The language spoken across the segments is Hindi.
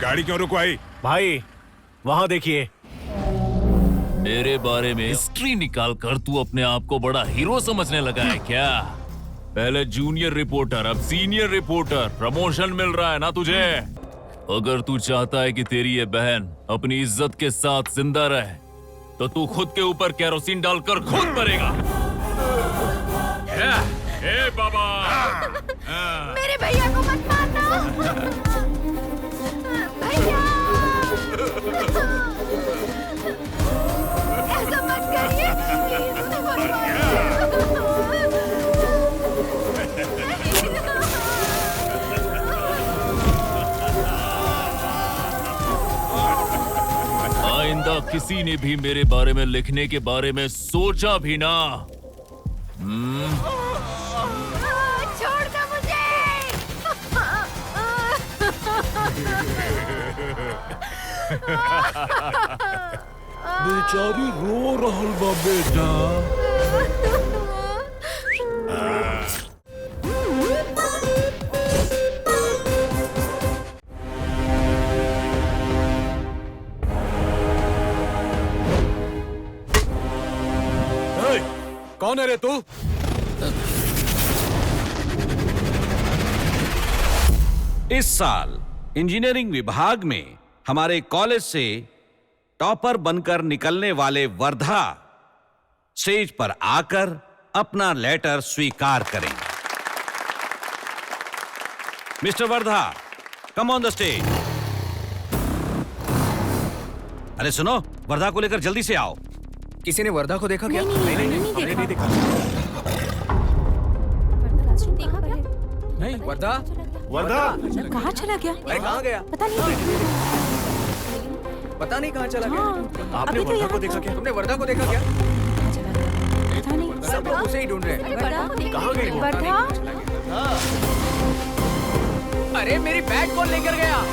गाड़ी क्यों रुकवाई? भाई वहाँ देखिए। मेरे बारे में हिस्ट्री निकाल कर तू अपने आप को बड़ा हीरो समझने लगा है क्या? पहले जूनियर रिपोर्टर, अब सीनियर रिपोर्टर, प्रमोशन मिल रहा है ना तुझे? अगर तू चाहता है कि तेरी ये बहन अपनी इज्जत के साथ जिंदा रहे, तो तू खुद के ऊपर केरोसिन डालकर खुद मरेगा। ए बाबा, मेरे भैया को मत मारना। भैया, ऐसा मत करिए, प्लीज उन्हें मत मारिए। आइंदा किसी ने भी मेरे बारे में लिखने के बारे में सोचा भी ना। छोड़ दो मुझे। बेचारी रो रहल बा बेटा। कौन है रे तू? इस साल इंजीनियरिंग विभाग में हमारे कॉलेज से टॉपर बनकर निकलने वाले वर्धा स्टेज पर आकर अपना लेटर स्वीकार करें। Mister Wardha, come on the stage. अरे सुनो, वर्धा को लेकर जल्दी से आओ। किसी ने वर्धा को देखा क्या? नहीं देखा। नहीं, वर्धा कहाँ चला गया? अरे कहाँ गया? पता नहीं कहाँ चला गया। आपने वर्धा को देखा क्या? तुमने वर्धा को देखा क्या? पता नहीं। सब लोग उसे ही ढूंढ रहे हैं। कहाँ गई वो? वर्धा? अरे मेरी बैग कौन लेकर गया?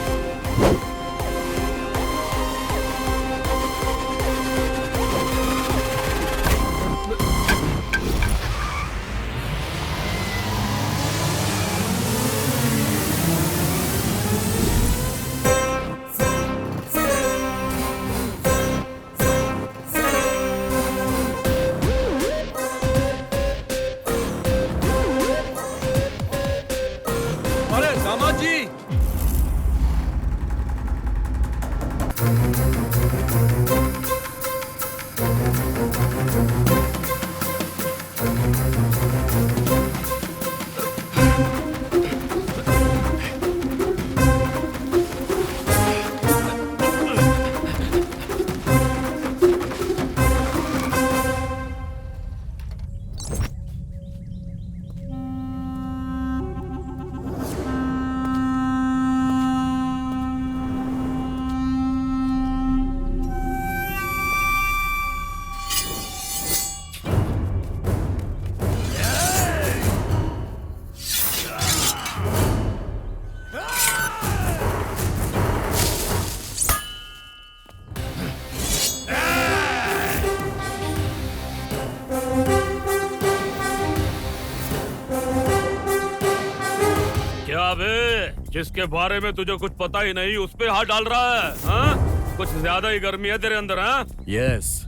जिसके बारे में तुझे कुछ पता ही नहीं उस पे हाथ डाल रहा है, हाँ? कुछ ज्यादा ही गर्मी है तेरे अंदर, हाँ? यस,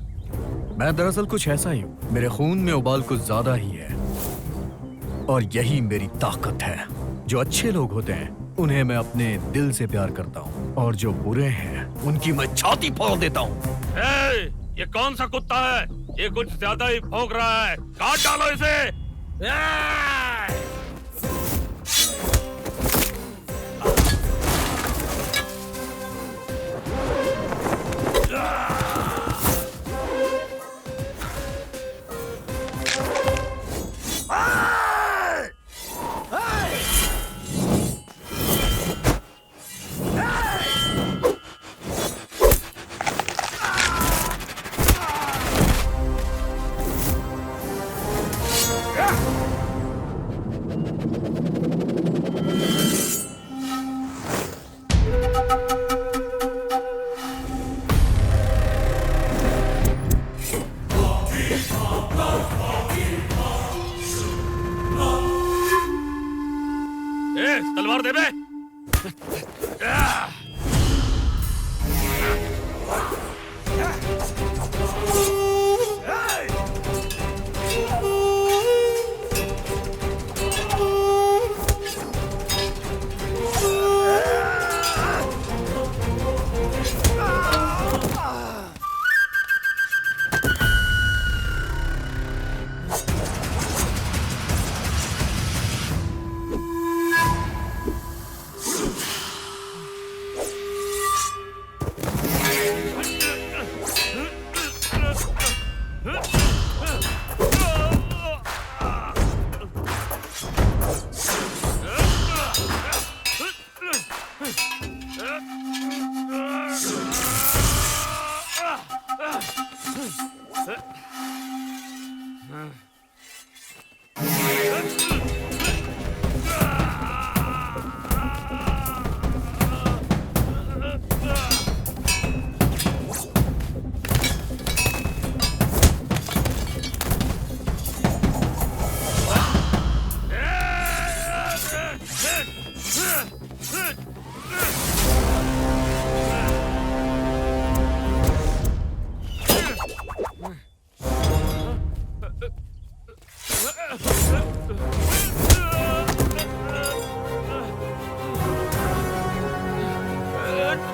मैं दरअसल कुछ ऐसा ही हूँ। मेरे खून में उबाल कुछ ज्यादा ही है और यही मेरी ताकत है। जो अच्छे लोग होते हैं उन्हें मैं अपने दिल से प्यार करता हूँ और जो बुरे हैं उनकी मैं छाती फोड़ देता हूँ। ये कौन सा कुत्ता है? ये कुछ ज्यादा ही भौंक रहा है, काट डालो इसे। तलवार दे बे।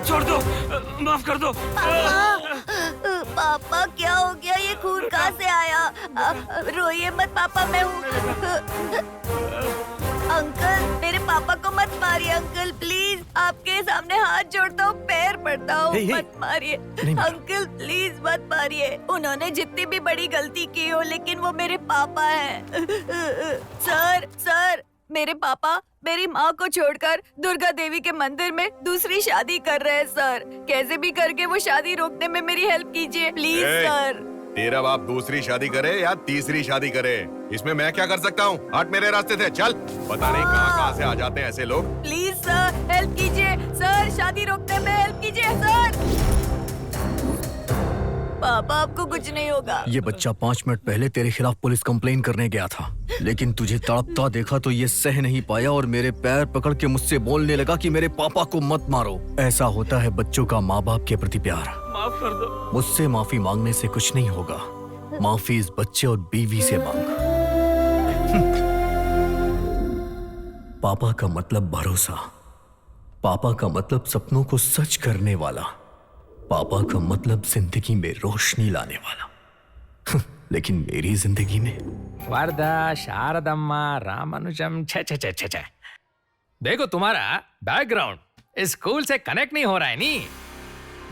छोड़ दो, माफ कर दो। पापा क्या हो गया? ये खून कहाँ से आया? रोइए मत पापा, मैं हूँ। अंकल, मेरे पापा को मत मारिए अंकल, प्लीज। आपके सामने हाथ जोड़ता हूँ, पैर पड़ता हूँ, हे, हे। मत मारिए अंकल, प्लीज मत मारिए। उन्होंने जितनी भी बड़ी गलती की हो, लेकिन वो मेरे पापा हैं। सर, मेरे पापा मेरी माँ को छोड़कर दुर्गा देवी के मंदिर में दूसरी शादी कर रहे हैं सर। कैसे भी करके वो शादी रोकने में मेरी हेल्प कीजिए प्लीज सर। तेरा बाप दूसरी शादी करे या तीसरी शादी करे, इसमें मैं क्या कर सकता हूँ? हट मेरे रास्ते से, चल। पता नहीं कहाँ से आ जाते हैं ऐसे लोग। प्लीज सर, हेल्प कीजिए सर, शादी रोकने में हेल्प कीजिए सर। पापा आपको कुछ नहीं होगा। ये बच्चा 5 मिनट पहले तेरे खिलाफ पुलिस कंप्लेन करने गया था, लेकिन तुझे तड़पता देखा तो ये सह नहीं पाया और मेरे पैर पकड़ के मुझसे बोलने लगा कि मेरे पापा को मत मारो। ऐसा होता है बच्चों का माँ बाप के प्रति प्यार। माफ कर दो। मुझसे माफी मांगने से कुछ नहीं होगा, माफी इस बच्चे और बीवी से मांग। पापा का मतलब भरोसा, पापा का मतलब सपनों को सच करने वाला, पापा का मतलब जिंदगी में रोशनी लाने वाला। लेकिन मेरी जिंदगी में वरदा शारदम्मा रामानुजम छ। देखो तुम्हारा बैकग्राउंड स्कूल से कनेक्ट नहीं हो रहा है नी।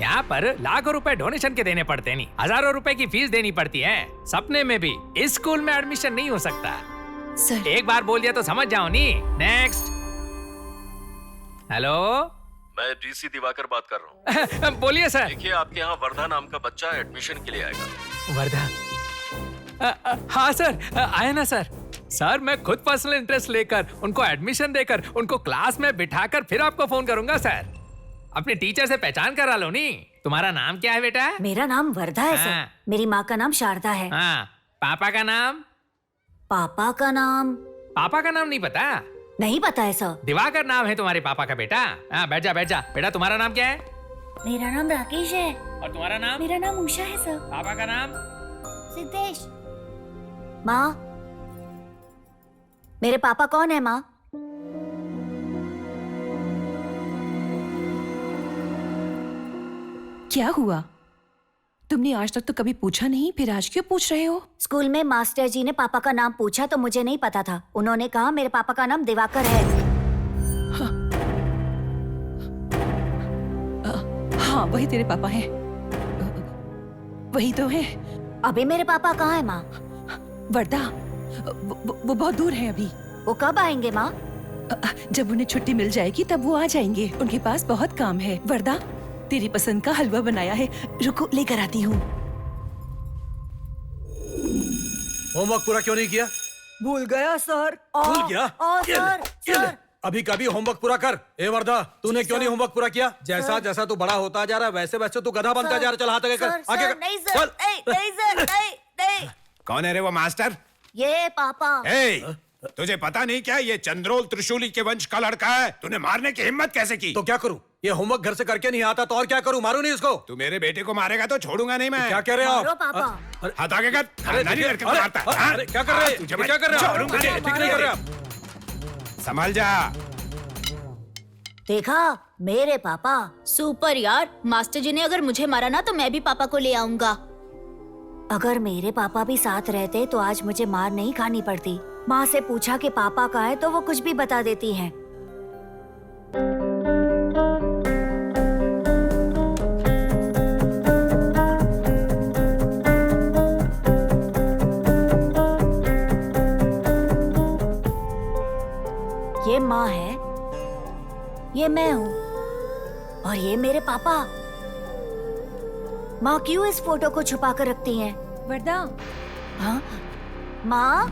यहाँ पर लाखों रुपए डोनेशन के देने पड़ते नहीं, हजारों रुपए की फीस देनी पड़ती है। सपने में भी इस स्कूल में एडमिशन नहीं हो सकता। सर, एक बार बोल दिया तो समझ जाओ नी। नेक्स्ट। हेलो, मैं डीसी दिवाकर बात कर रहा हूँ। बोलिए सर। देखिए, आपके यहाँ वर्धा नाम का बच्चा एडमिशन के लिए आएगा। वर्धा? हाँ सर, आए ना सर। सर मैं खुद पर्सनल इंटरेस्ट लेकर उनको एडमिशन देकर उनको क्लास में बिठाकर फिर आपको फोन करूंगा सर। अपने टीचर से पहचान करा लो नी। तुम्हारा नाम क्या है बेटा? मेरा नाम वर्धा है हाँ। सर। मेरी माँ का नाम शारदा है। हाँ। पापा का नाम? पापा का नाम? पापा का नाम नहीं पता? नहीं पता है सर। दिवाकर नाम है तुम्हारे पापा का बेटा। हाँ, बैठ जा बेटा। तुम्हारा नाम क्या है? मेरा नाम राकेश है। और तुम्हारा नाम? मेरा नाम उषा है सर। पापा का नाम? सिद्धेश। माँ, मेरे पापा कौन है माँ? क्या हुआ? तुमने आज तक तो कभी पूछा नहीं, फिर आज क्यों पूछ रहे हो? स्कूल में मास्टर जी ने पापा का नाम पूछा तो मुझे नहीं पता था। उन्होंने कहा मेरे पापा का नाम दिवाकर है। हाँ, वही तेरे पापा हैं। वही तो है। अभी मेरे पापा कहाँ है माँ? वर्धा, वो बहुत दूर है अभी। वो कब आएंगे माँ? जब उन्हें छुट्टी मिल जाएगी तब वो आ जाएंगे। उनके पास बहुत काम है। वर्धा, तेरी पसंद का हलवा बनाया है, रुको लेकर आती हूँ। होमवर्क पूरा क्यों नहीं किया? भूल गया सर। भूल गया? सर, अभी कभी होमवर्क पूरा कर। ए वर्धा, तूने क्यों नहीं होमवर्क पूरा किया? जैसा जैसा तू बड़ा होता जा रहा है वैसे वैसे तू गधा बनता जा रहा है। चल हाथ आगे कर, आगे कर। नहीं सर, नहीं सर, नहीं। कौन है रे वो मास्टर? ये पापा। ए, तुझे पता नहीं क्या ये चंद्रोल त्रिशूली के वंश का लड़का है? तूने मारने की हिम्मत कैसे की? तो क्या करूं? ये होमवर्क घर से करके नहीं आता तो और क्या करूं? मारूं नहीं इसको? तू मेरे बेटे को मारेगा तो छोड़ूंगा नहीं मैं। क्या कह रहे हो मारो आप? पापा। हाथ आगे कर। खानदानी लड़के को मारता है। हाँ? अरे क्या कर रहे हैं? तुझे मैं क्या कर रहे हो? छोड़ूंगा नहीं। ठीक नहीं कर रहे आप। संभल जा। देखा मेरे पापा। सुपर यार, मास्टर जी ने अगर मुझे मारा ना तो मैं भी पापा को ले आऊंगा। अगर मेरे पापा भी साथ रहते तो आज मुझे मार नहीं खानी पड़ती। माँ से पूछा कि पापा कहाँ है तो वो कुछ भी बता देती हैं। ये माँ है, ये मैं हूँ और ये मेरे पापा। माँ क्यों इस फोटो को छुपा कर रखती हैं? वर्धा, हाँ? माँ,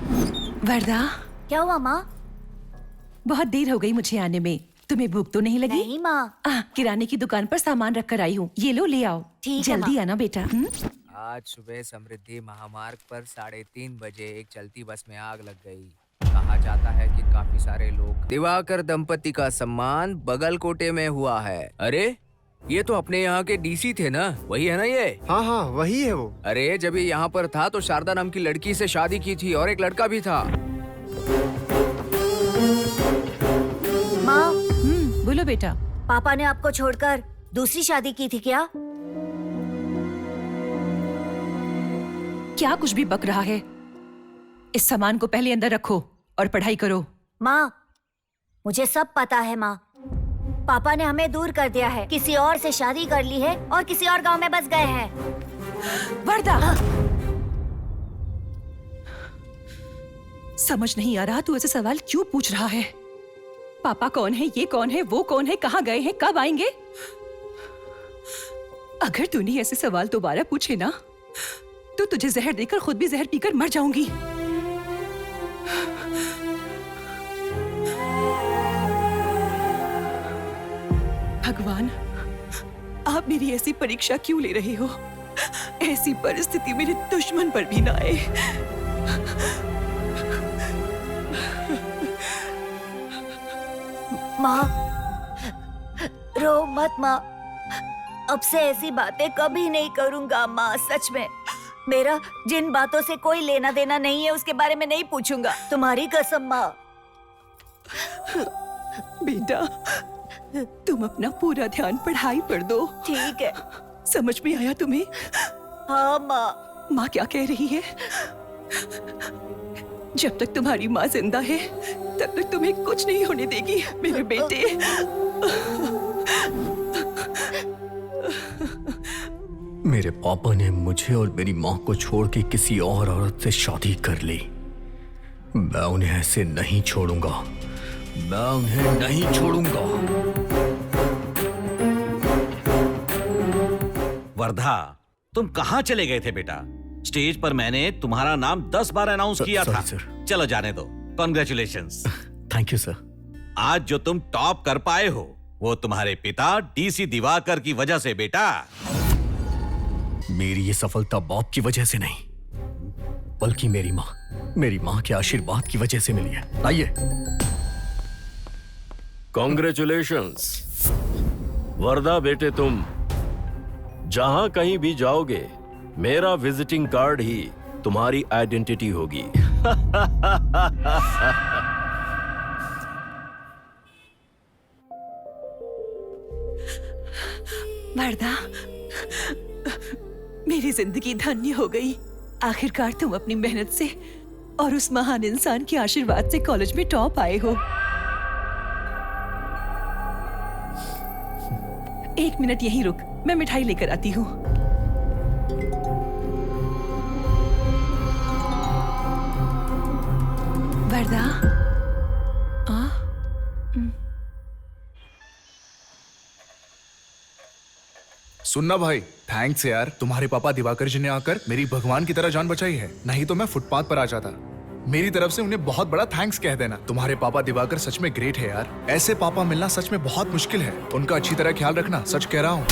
वरदा, क्या हुआ माँ? बहुत देर हो गई मुझे आने में। तुम्हें भूख तो नहीं लगी? नहीं माँ। किराने की दुकान पर सामान रख कर आई हूँ, ये लो ले आओ। ठीक है, जल्दी माँ। आना बेटा। आज सुबह समृद्धि महामार्ग पर 3:30 बजे एक चलती बस में आग लग गई। कहा जाता है कि काफी सारे लोग। दिवाकर दंपति का सम्मान बगलकोटे में हुआ है। अरे ये तो अपने यहाँ के डीसी थे ना, वही है ना ये? हाँ हाँ वही है वो। अरे जब ये यहाँ पर था तो शारदा नाम की लड़की से शादी की थी और एक लड़का भी था। माँ, बोलो बेटा। पापा ने आपको छोड़कर दूसरी शादी की थी क्या? क्या कुछ भी बक रहा है? इस सामान को पहले अंदर रखो और पढ़ाई करो। माँ, मुझे सब पता है माँ। पापा ने हमें दूर कर दिया है, किसी और से शादी कर ली है और किसी और गांव में बस गए हैं। वरदा, समझ नहीं आ रहा तू ऐसे सवाल क्यों पूछ रहा है? पापा कौन है, ये कौन है, वो कौन है, कहाँ गए हैं, कब आएंगे? अगर तूने ऐसे सवाल दोबारा पूछे ना तो तुझे जहर देकर खुद भी जहर पीकर मर जाऊंगी। भगवान, आप मेरी ऐसी परीक्षा क्यों ले रहे हो? ऐसी परिस्थिति मेरे दुश्मन पर भी ना आए। माँ, रो मत माँ। अब से ऐसी बातें कभी नहीं करूंगा माँ, सच में। मेरा जिन बातों से कोई लेना देना नहीं है उसके बारे में नहीं पूछूंगा, तुम्हारी कसम माँ। बेटा, तुम अपना पूरा ध्यान पढ़ाई पर दो। ठीक है। समझ में आया तुम्हें? हाँ माँ। माँ क्या कह रही है? जब तक तुम्हारी माँ जिंदा है तब तक तुम्हें कुछ नहीं होने देगी मेरे बेटे। मेरे पापा ने मुझे और मेरी माँ को छोड़ के किसी और औरत से शादी कर ली। मैं उन्हें ऐसे नहीं छोड़ूंगा, मैं उन्हें नहीं छोड़ूंगा। वर्धा, तुम कहाँ चले गए थे बेटा? स्टेज पर मैंने तुम्हारा नाम 10 बार अनाउंस किया था। सर। चलो जाने दो। कॉन्ग्रेचुलेशंस। Thank you sir. आज जो तुम टॉप कर पाए हो वो तुम्हारे पिता डीसी दिवाकर की वजह से बेटा। मेरी ये सफलता बाप की वजह से नहीं, बल्कि मेरी माँ के आशीर्वाद की वजह से मिली है। आइए। कॉन्ग्रेचुलेशंस वर्दा बेटे, तुम जहां कहीं भी जाओगे मेरा विजिटिंग कार्ड ही तुम्हारी आइडेंटिटी होगी। वर्दा, मेरी जिंदगी धन्य हो गई। आखिरकार तुम अपनी मेहनत से और उस महान इंसान के आशीर्वाद से कॉलेज में टॉप आए हो। एक मिनट यहीं रुक, मैं मिठाई लेकर आती हूँ। वर्दा, सुनना भाई, थैंक्स यार। तुम्हारे पापा दिवाकर जी ने आकर मेरी भगवान की तरह जान बचाई है, नहीं तो मैं फुटपाथ पर आ जाता। मेरी तरफ से उन्हें बहुत बड़ा थैंक्स कह देना। तुम्हारे पापा दिवाकर सच में ग्रेट है यार। ऐसे पापा मिलना सच में बहुत मुश्किल है। उनका अच्छी तरह ख्याल रखना, सच कह रहा हूँ।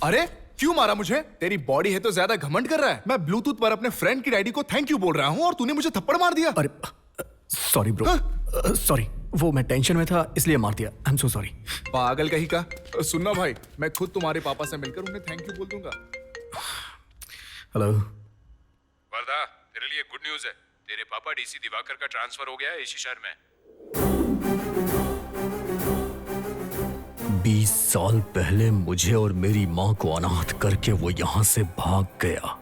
अरे क्यों मारा मुझे? तेरी बॉडी है तो ज्यादा घमंड कर रहा है। मैं ब्लूटूथ पर अपने फ्रेंड की डैडी को थैंक यू बोल रहा हूँ और तूने मुझे थप्पड़ मार दिया। अरे सॉरी ब्रो, सॉरी, वो मैं टेंशन में था इसलिए मार दिया। I am so sorry. पागल कहीं का। सुनना भाई, मैं खुद तुम्हारे पापा से मिलकर उन्हें थैंक यू बोल दूंगा। हेलो वर्दा, तेरे लिए गुड न्यूज़ है। तेरे पापा डीसी दिवाकर का ट्रांसफर हो गया है इसी शहर में। 20 साल पहले मुझे और मेरी माँ को अनाथ करके वो यहाँ से भाग गया।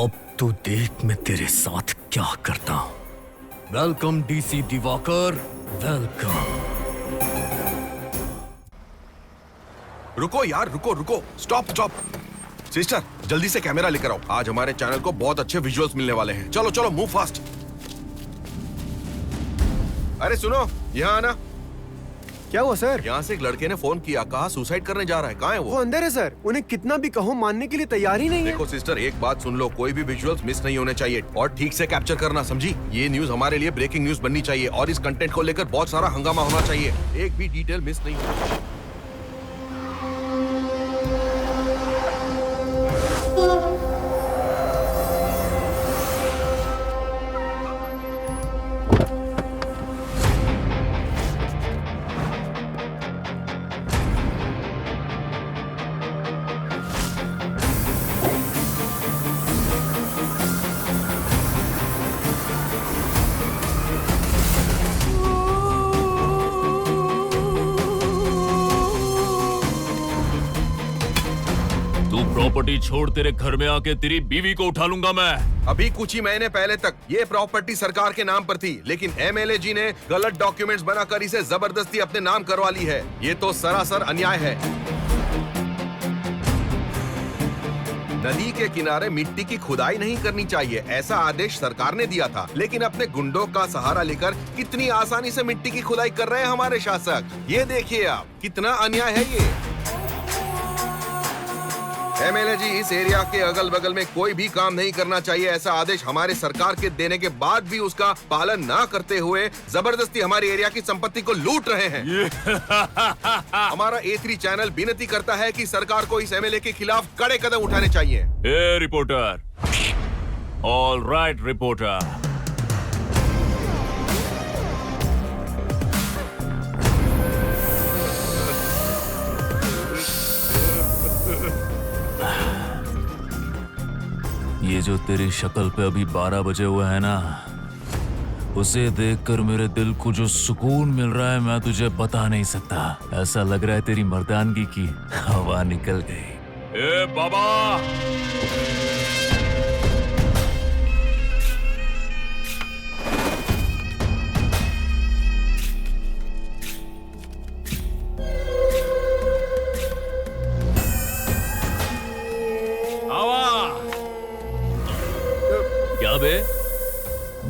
अब तू देख मैं तेरे साथ क्या करता हूँ। Welcome DC Diwakar, welcome. रुको यार, रुको, स्टॉप। सिस्टर, जल्दी से कैमरा लेकर आओ। आज हमारे चैनल को बहुत अच्छे विजुअल्स मिलने वाले हैं। चलो, मूव फास्ट। अरे सुनो, यहाँ आना। क्या हुआ सर? यहाँ से एक लड़के ने फोन किया, कहा सुसाइड करने जा रहा है। कहाँ है वो अंदर है सर। उन्हें कितना भी कहो मानने के लिए तैयार ही नहीं है। देखो सिस्टर, एक बात सुन लो, कोई भी विजुअल्स मिस नहीं होने चाहिए और ठीक से कैप्चर करना, समझी? ये न्यूज हमारे लिए ब्रेकिंग न्यूज बननी चाहिए और इस कंटेंट को लेकर बहुत सारा हंगामा होना चाहिए। एक भी डिटेल मिस नहीं होना चाहिए। प्रॉपर्टी छोड़ तेरे घर में आके तेरी बीवी को उठा लूंगा मैं। अभी कुछ ही महीने पहले तक ये प्रॉपर्टी सरकार के नाम पर थी, लेकिन एमएलए जी ने गलत डॉक्यूमेंट्स बनाकर इसे जबरदस्ती अपने नाम करवा ली है। ये तो सरासर अन्याय है। नदी के किनारे मिट्टी की खुदाई नहीं करनी चाहिए, ऐसा आदेश सरकार ने दिया था, लेकिन अपने गुंडों का सहारा लेकर कितनी आसानी से मिट्टी की खुदाई कर रहे हैं हमारे शासक। ये देखिए आप, कितना अन्याय है ये। एमएलए जी, इस एरिया के अगल बगल में कोई भी काम नहीं करना चाहिए, ऐसा आदेश हमारे सरकार के देने के बाद भी उसका पालन ना करते हुए जबरदस्ती हमारे एरिया की संपत्ति को लूट रहे हैं। हमारा A3 चैनल विनती करता है कि सरकार को इस एमएलए के खिलाफ कड़े कदम उठाने चाहिए। ए रिपोर्टर, ऑल राइट रिपोर्टर। ये जो तेरी शक्ल पे अभी 12 बजे हुए है ना, उसे देखकर मेरे दिल को जो सुकून मिल रहा है मैं तुझे बता नहीं सकता। ऐसा लग रहा है तेरी मर्दानगी की हवा निकल गई। ए बाबा, क्या बे?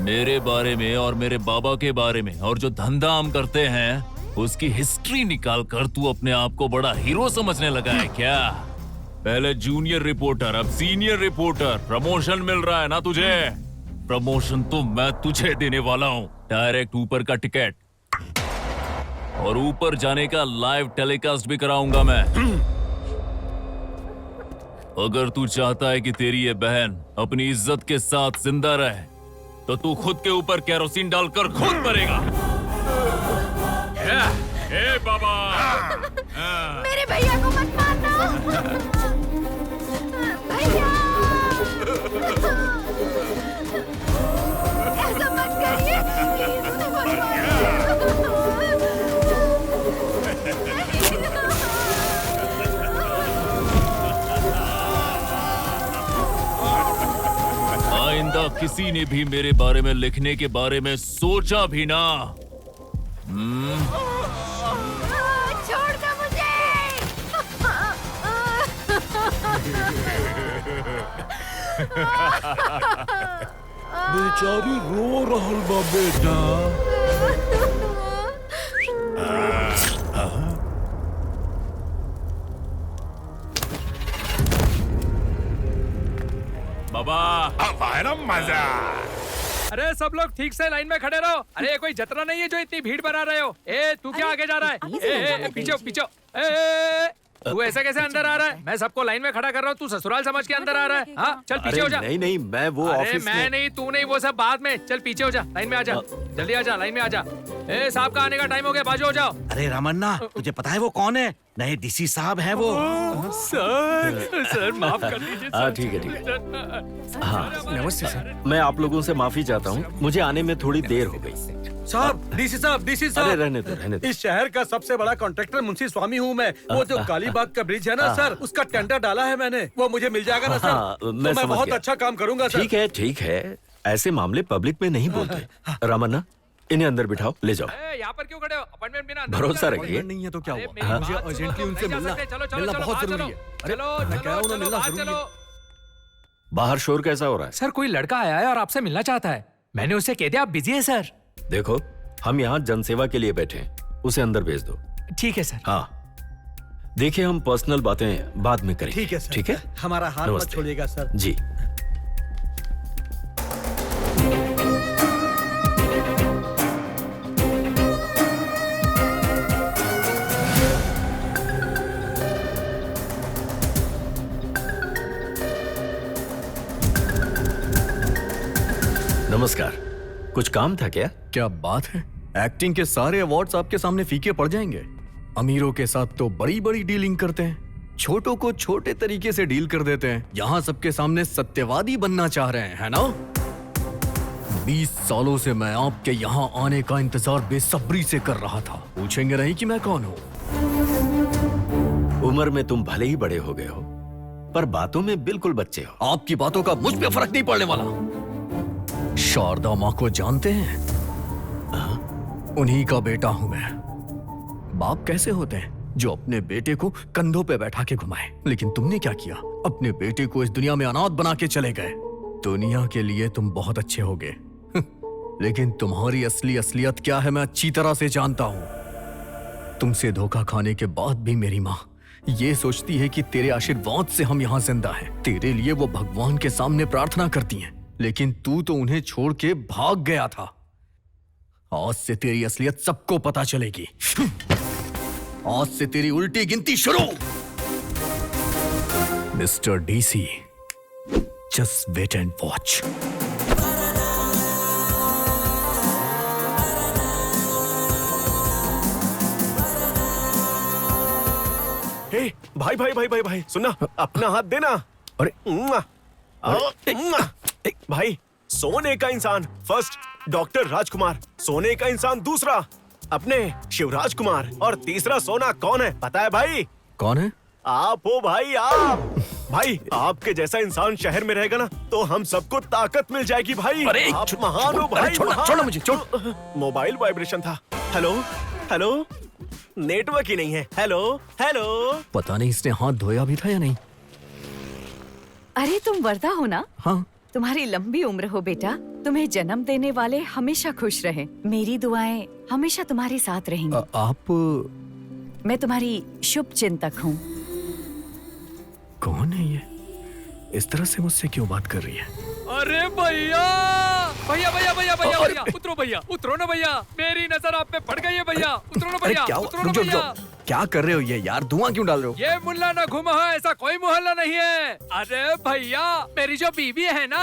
मेरे बारे में और मेरे बाबा के बारे में और जो धंधा हम करते हैं उसकी हिस्ट्री निकाल कर तू अपने आप को बड़ा हीरो समझने लगा है क्या? पहले जूनियर रिपोर्टर, अब सीनियर रिपोर्टर। प्रमोशन मिल रहा है ना तुझे? प्रमोशन तो मैं तुझे देने वाला हूँ। डायरेक्ट ऊपर का टिकट और ऊपर जाने का लाइव टेलीकास्ट भी कराऊंगा मैं। अगर तू चाहता है कि तेरी ये बहन अपनी इज्जत के साथ जिंदा रहे तो तू खुद के ऊपर केरोसिन डालकर खुद मरेगा। ए बाबा, मेरे भैया को मत मारना। भैया, ऐसा मत करिए। प्लीज, मत आइंदा किसी ने भी मेरे बारे में लिखने के बारे में सोचा भी ना। छोड़ दो मुझे। बेचारी रो रहल बा बेटा। बाबा, मजा। अरे सब लोग ठीक से लाइन में खड़े रहो। अरे कोई जतरा नहीं है जो इतनी भीड़ बना रहे हो। ए तू क्या आगे जा रहा है? ए पीछे पीछे। तू ऐसे कैसे अंदर आ रहा है? मैं सबको लाइन में खड़ा कर रहा हूँ, तू ससुराल समझ के अंदर आ रहा है? हाँ चल पीछे हो जा। नहीं नहीं, मैं वो ऑफिस में। मैं नहीं, तू नहीं, वो सब बाद में। चल पीछे हो जा, लाइन में आ जा, जल्दी आ जा, लाइन में आ जा। ए साहब का आने का टाइम हो गया, बाजू हो जाओ। अरे रामन्ना, तुझे पता है वो कौन है? नए डीसी साहब हैं वो। सर माफ कर दीजिए। हाँ ठीक है, ठीक है। हाँ नमस्ते सर। मैं आप लोगों से माफी चाहता हूँ, मुझे आने में थोड़ी देर हो गई। साहब, डीसी साहब, डीसी साहब। अरे रहने दो, रहने दो। इस शहर का सबसे बड़ा कॉन्ट्रैक्टर मुंशी स्वामी हूँ मैं। वो जो कालीबाग का ब्रिज है ना सर, उसका टेंडर डाला है मैंने। वो मुझे मिल जाएगा ना सर? तो मैं बहुत अच्छा काम करूंगा सर। ठीक है, ठीक है। ऐसे मामले पब्लिक में नहीं बोलते। रामन्ना, इन्हें अंदर बिठाओ, ले जाओ। यहाँ पर क्यों खड़े हो? अपॉइंटमेंट बिना भरोसा रखिए। नहीं है तो क्या हुआ? मुझे अर्जेंटली उनसे मिलना बहुत जरूरी है। अरे मैं कह रहा हूँ ना, मिलना जरूरी है। बाहर शोर कैसा हो रहा है? सर कोई लड़का आया है और आपसे मिलना चाहता है। मैंने उसे कह दिया आप बिजी हैं सर। देखो, हम यहाँ जनसेवा के लिए बैठे हैं, उसे अंदर भेज दो। ठीक है सर। हाँ, देखिए हम पर्सनल बातें बाद में करेंगे। ठीक है सर। ठीक है, हमारा हाथ मत नमस्ते। छोड़िएगा सर। जी। नमस्कार, कुछ काम था क्या? क्या बात है, एक्टिंग के सारे अवार्ड्स आपके सामने फीके पड़ जाएंगे। अमीरों के साथ तो बड़ी बड़ी डीलिंग करते हैं, छोटों को छोटे तरीके से डील कर देते हैं। यहाँ सबके सामने सत्यवादी बनना चाह रहे हैं, है ना? 20 सालों से मैं आपके यहाँ आने का इंतजार बेसब्री से कर रहा था। पूछेंगे नहीं कि मैं कौन हूँ? उम्र में तुम भले ही बड़े हो गए हो, पर बातों में बिल्कुल बच्चे हो। आपकी बातों का मुझ पे फर्क नहीं पड़ने वाला। शारदा माँ को जानते हैं? उन्हीं का बेटा हूं मैं। बाप कैसे होते हैं जो अपने बेटे को कंधों पे बैठा के घुमाए, लेकिन तुमने क्या किया? अपने बेटे को इस दुनिया में अनाथ बना के चले गए। दुनिया के लिए तुम बहुत अच्छे होगे, लेकिन तुम्हारी असली असलियत क्या है मैं अच्छी तरह से जानता हूं। तुमसे धोखा खाने के बाद भी मेरी माँ ये सोचती है कि तेरे आशीर्वाद से हम यहाँ जिंदा हैं। तेरे लिए वो भगवान के सामने प्रार्थना करती हैं, लेकिन तू तो उन्हें छोड़ के भाग गया था। आज से तेरी असलियत सबको पता चलेगी। आज से तेरी उल्टी गिनती शुरू। Mister DC, just wait and watch. Hey, भाई भाई भाई भाई भाई सुनना, अपना हाथ देना। अरे भाई, सोने का इंसान फर्स्ट डॉक्टर राजकुमार, सोने का इंसान दूसरा अपने शिवराज कुमार, और तीसरा सोना कौन है पता है भाई? कौन है? आप हो भाई, आप। भाई, आपके जैसा इंसान शहर में रहेगा ना तो हम सबको ताकत मिल जाएगी भाई। अरे, आप महान हो भाई। छोड़ना मुझे, छोड़। मोबाइल वाइब्रेशन था। हेलो हेलो, नेटवर्क ही नहीं है। Hello hello. पता नहीं इसने हाथ धोया भी था या नहीं। अरे तुम वर्दा हो ना? हाँ। तुम्हारी लंबी उम्र हो बेटा। तुम्हें जन्म देने वाले हमेशा खुश रहे। मेरी दुआएं हमेशा तुम्हारे साथ रहेंगी। आप मैं तुम्हारी शुभ चिंतक हूँ। कौन है ये? इस तरह से मुझसे क्यों बात कर रही है? अरे भैया भैया भैया भैया भैया भैया उतरो भैया, उतरो ना भैया, मेरी नजर आप पे पड़ गई है भैया। उतरो ना भैया, उतरो ना भैया। क्या कर रहे हो ये यार? धुआं क्यों डाल रहे हो? ये मुल्ला ना घुमा है, ऐसा कोई मोहल्ला नहीं है। अरे भैया, मेरी जो बीवी है ना।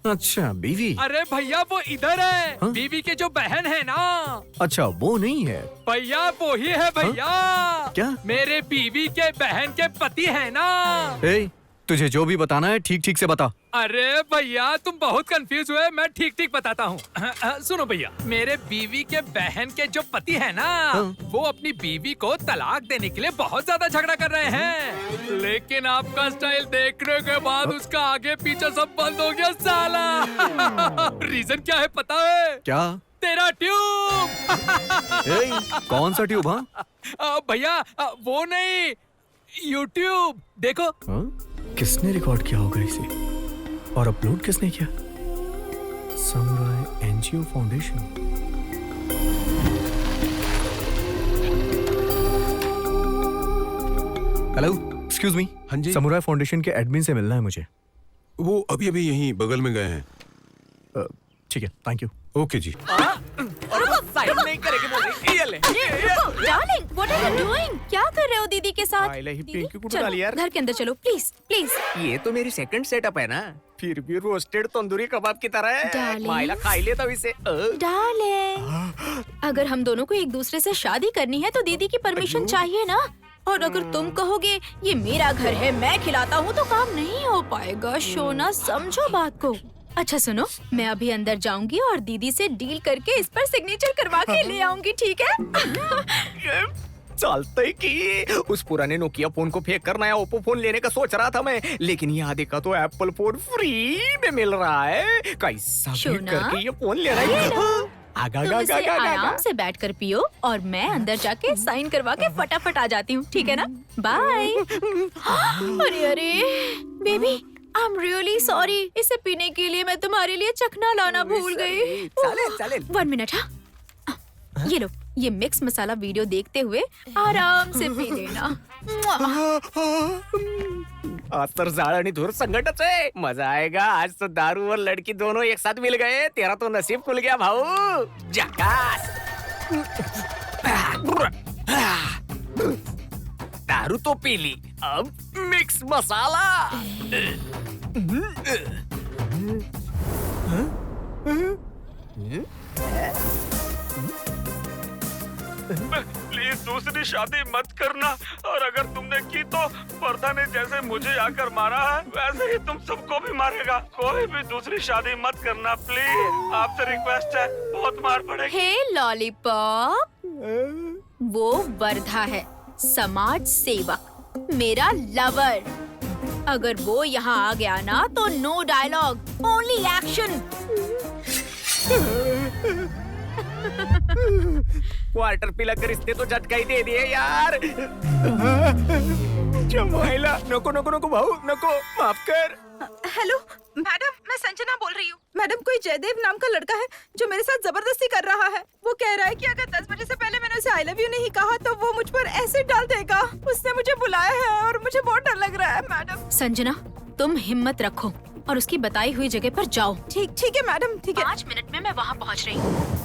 अच्छा, बीवी? अरे भैया वो इधर है। हाँ? बीवी के जो बहन है ना। अच्छा, वो नहीं है भैया, वो ही है भैया। क्या? मेरे बीवी के बहन के पति है ना। तुझे जो भी बताना है ठीक ठीक से बता। अरे भैया, तुम बहुत कंफ्यूज हुए, मैं ठीक ठीक बताता हूँ। सुनो भैया, मेरे बीवी के बहन के जो पति है ना, वो अपनी बीवी को तलाक देने के लिए बहुत ज्यादा झगड़ा कर रहे हैं। लेकिन आपका स्टाइल देखने के बाद उसका आगे पीछे सब बंद हो गया साला। रीजन क्या है पता है? क्या? तेरा ट्यूब। कौन सा ट्यूब? हाँ भैया, वो नहीं, यूट्यूब देखो। किसने रिकॉर्ड किया होगा इसे और अपलोड किसने किया? Samurai NGO foundation. Hello, excuse me. हाँ जी। समुराई फाउंडेशन के एडमिन से मिलना है मुझे। वो अभी अभी यहीं बगल में गए हैं। ठीक है, थैंक यू। ओके जी। साइन नहीं करेगी बोल रही। ये ले। Darling, what are you doing? क्या कर रहे हो दीदी के साथ? चलो, घर के अंदर चलो प्लीज प्लीज। ये तो मेरी सेकंड सेटअप है ना। फिर भी रोस्टेड तंदूरी कबाब की तरह है। डार्लिंग। माइला खाई लेता हूँ इसे। डार्लिंग, अगर हम दोनों को एक दूसरे से शादी करनी है तो दीदी की परमिशन चाहिए ना। और अगर तुम कहोगे ये मेरा घर है, मैं खिलाता हूँ, तो काम नहीं हो पाएगा। शोना, समझो बात को। अच्छा सुनो, मैं अभी अंदर जाऊंगी और दीदी से डील करके इस पर सिग्नेचर करवा के ले आऊंगी, ठीक है? चलते कि उस पुराने नोकिया फोन को फेंक कर नया ओप्पो फोन लेने का सोच रहा था मैं, लेकिन यहाँ देखा तो एप्पल फोन फ्री में मिल रहा है। कैसा भी करके ये फोन लेना ही। तुम इसे आराम से बैठ कर पियो और मैं अंदर जाके साइन करवा के फटाफट आ जाती हूँ, ठीक है ना? बाय। अरे अरे बेबी, I'm really sorry। इसे पीने के लिए मैं तुम्हारे लिए चखना लाना भूल गई। चले। 1 मिनट। हाँ, ये लो, ये मिक्स मसाला वीडियो देखते हुए आराम से पी लेना। आज तर जाळ आणि धूर संकटच आहे। मजा आएगा। आज तो दारू और लड़की दोनों एक साथ मिल गए। तेरा तो नसीब खुल गया भाऊ। जकास। दारू तो पी ली, अब मिक्स मसाला। प्लीज दूसरी शादी मत करना, और अगर तुमने की तो वर्धा ने जैसे मुझे आकर मारा है वैसे ही तुम सबको भी मारेगा। कोई भी दूसरी शादी मत करना प्लीज, आपसे रिक्वेस्ट है, बहुत मार पड़ेगी। हे लॉलीपॉप, वो वर्धा है, समाज सेवक, मेरा लवर। अगर वो यहाँ आ गया ना तो no dialogue, only action. Quarter पिला कर रिश्ते तो झटका ही दे दिए यार। जमाइला, नको नको नको भाऊ, नको, माफ कर। हेलो मैडम, मैं संजना बोल रही हूँ। मैडम, कोई जयदेव नाम का लड़का है जो मेरे साथ जबरदस्ती कर रहा है। वो कह रहा है कि अगर 10 बजे से पहले मैंने उसे आई लव यू नहीं कहा तो वो मुझ पर एसिड डाल देगा। उसने मुझे बुलाया है और मुझे बहुत डर लग रहा है मैडम। संजना, तुम हिम्मत रखो और उसकी बताई हुई जगह पर जाओ। ठीक है मैडम, ठीक है। 5 मिनट में मैं वहाँ पहुँच रही हूँ।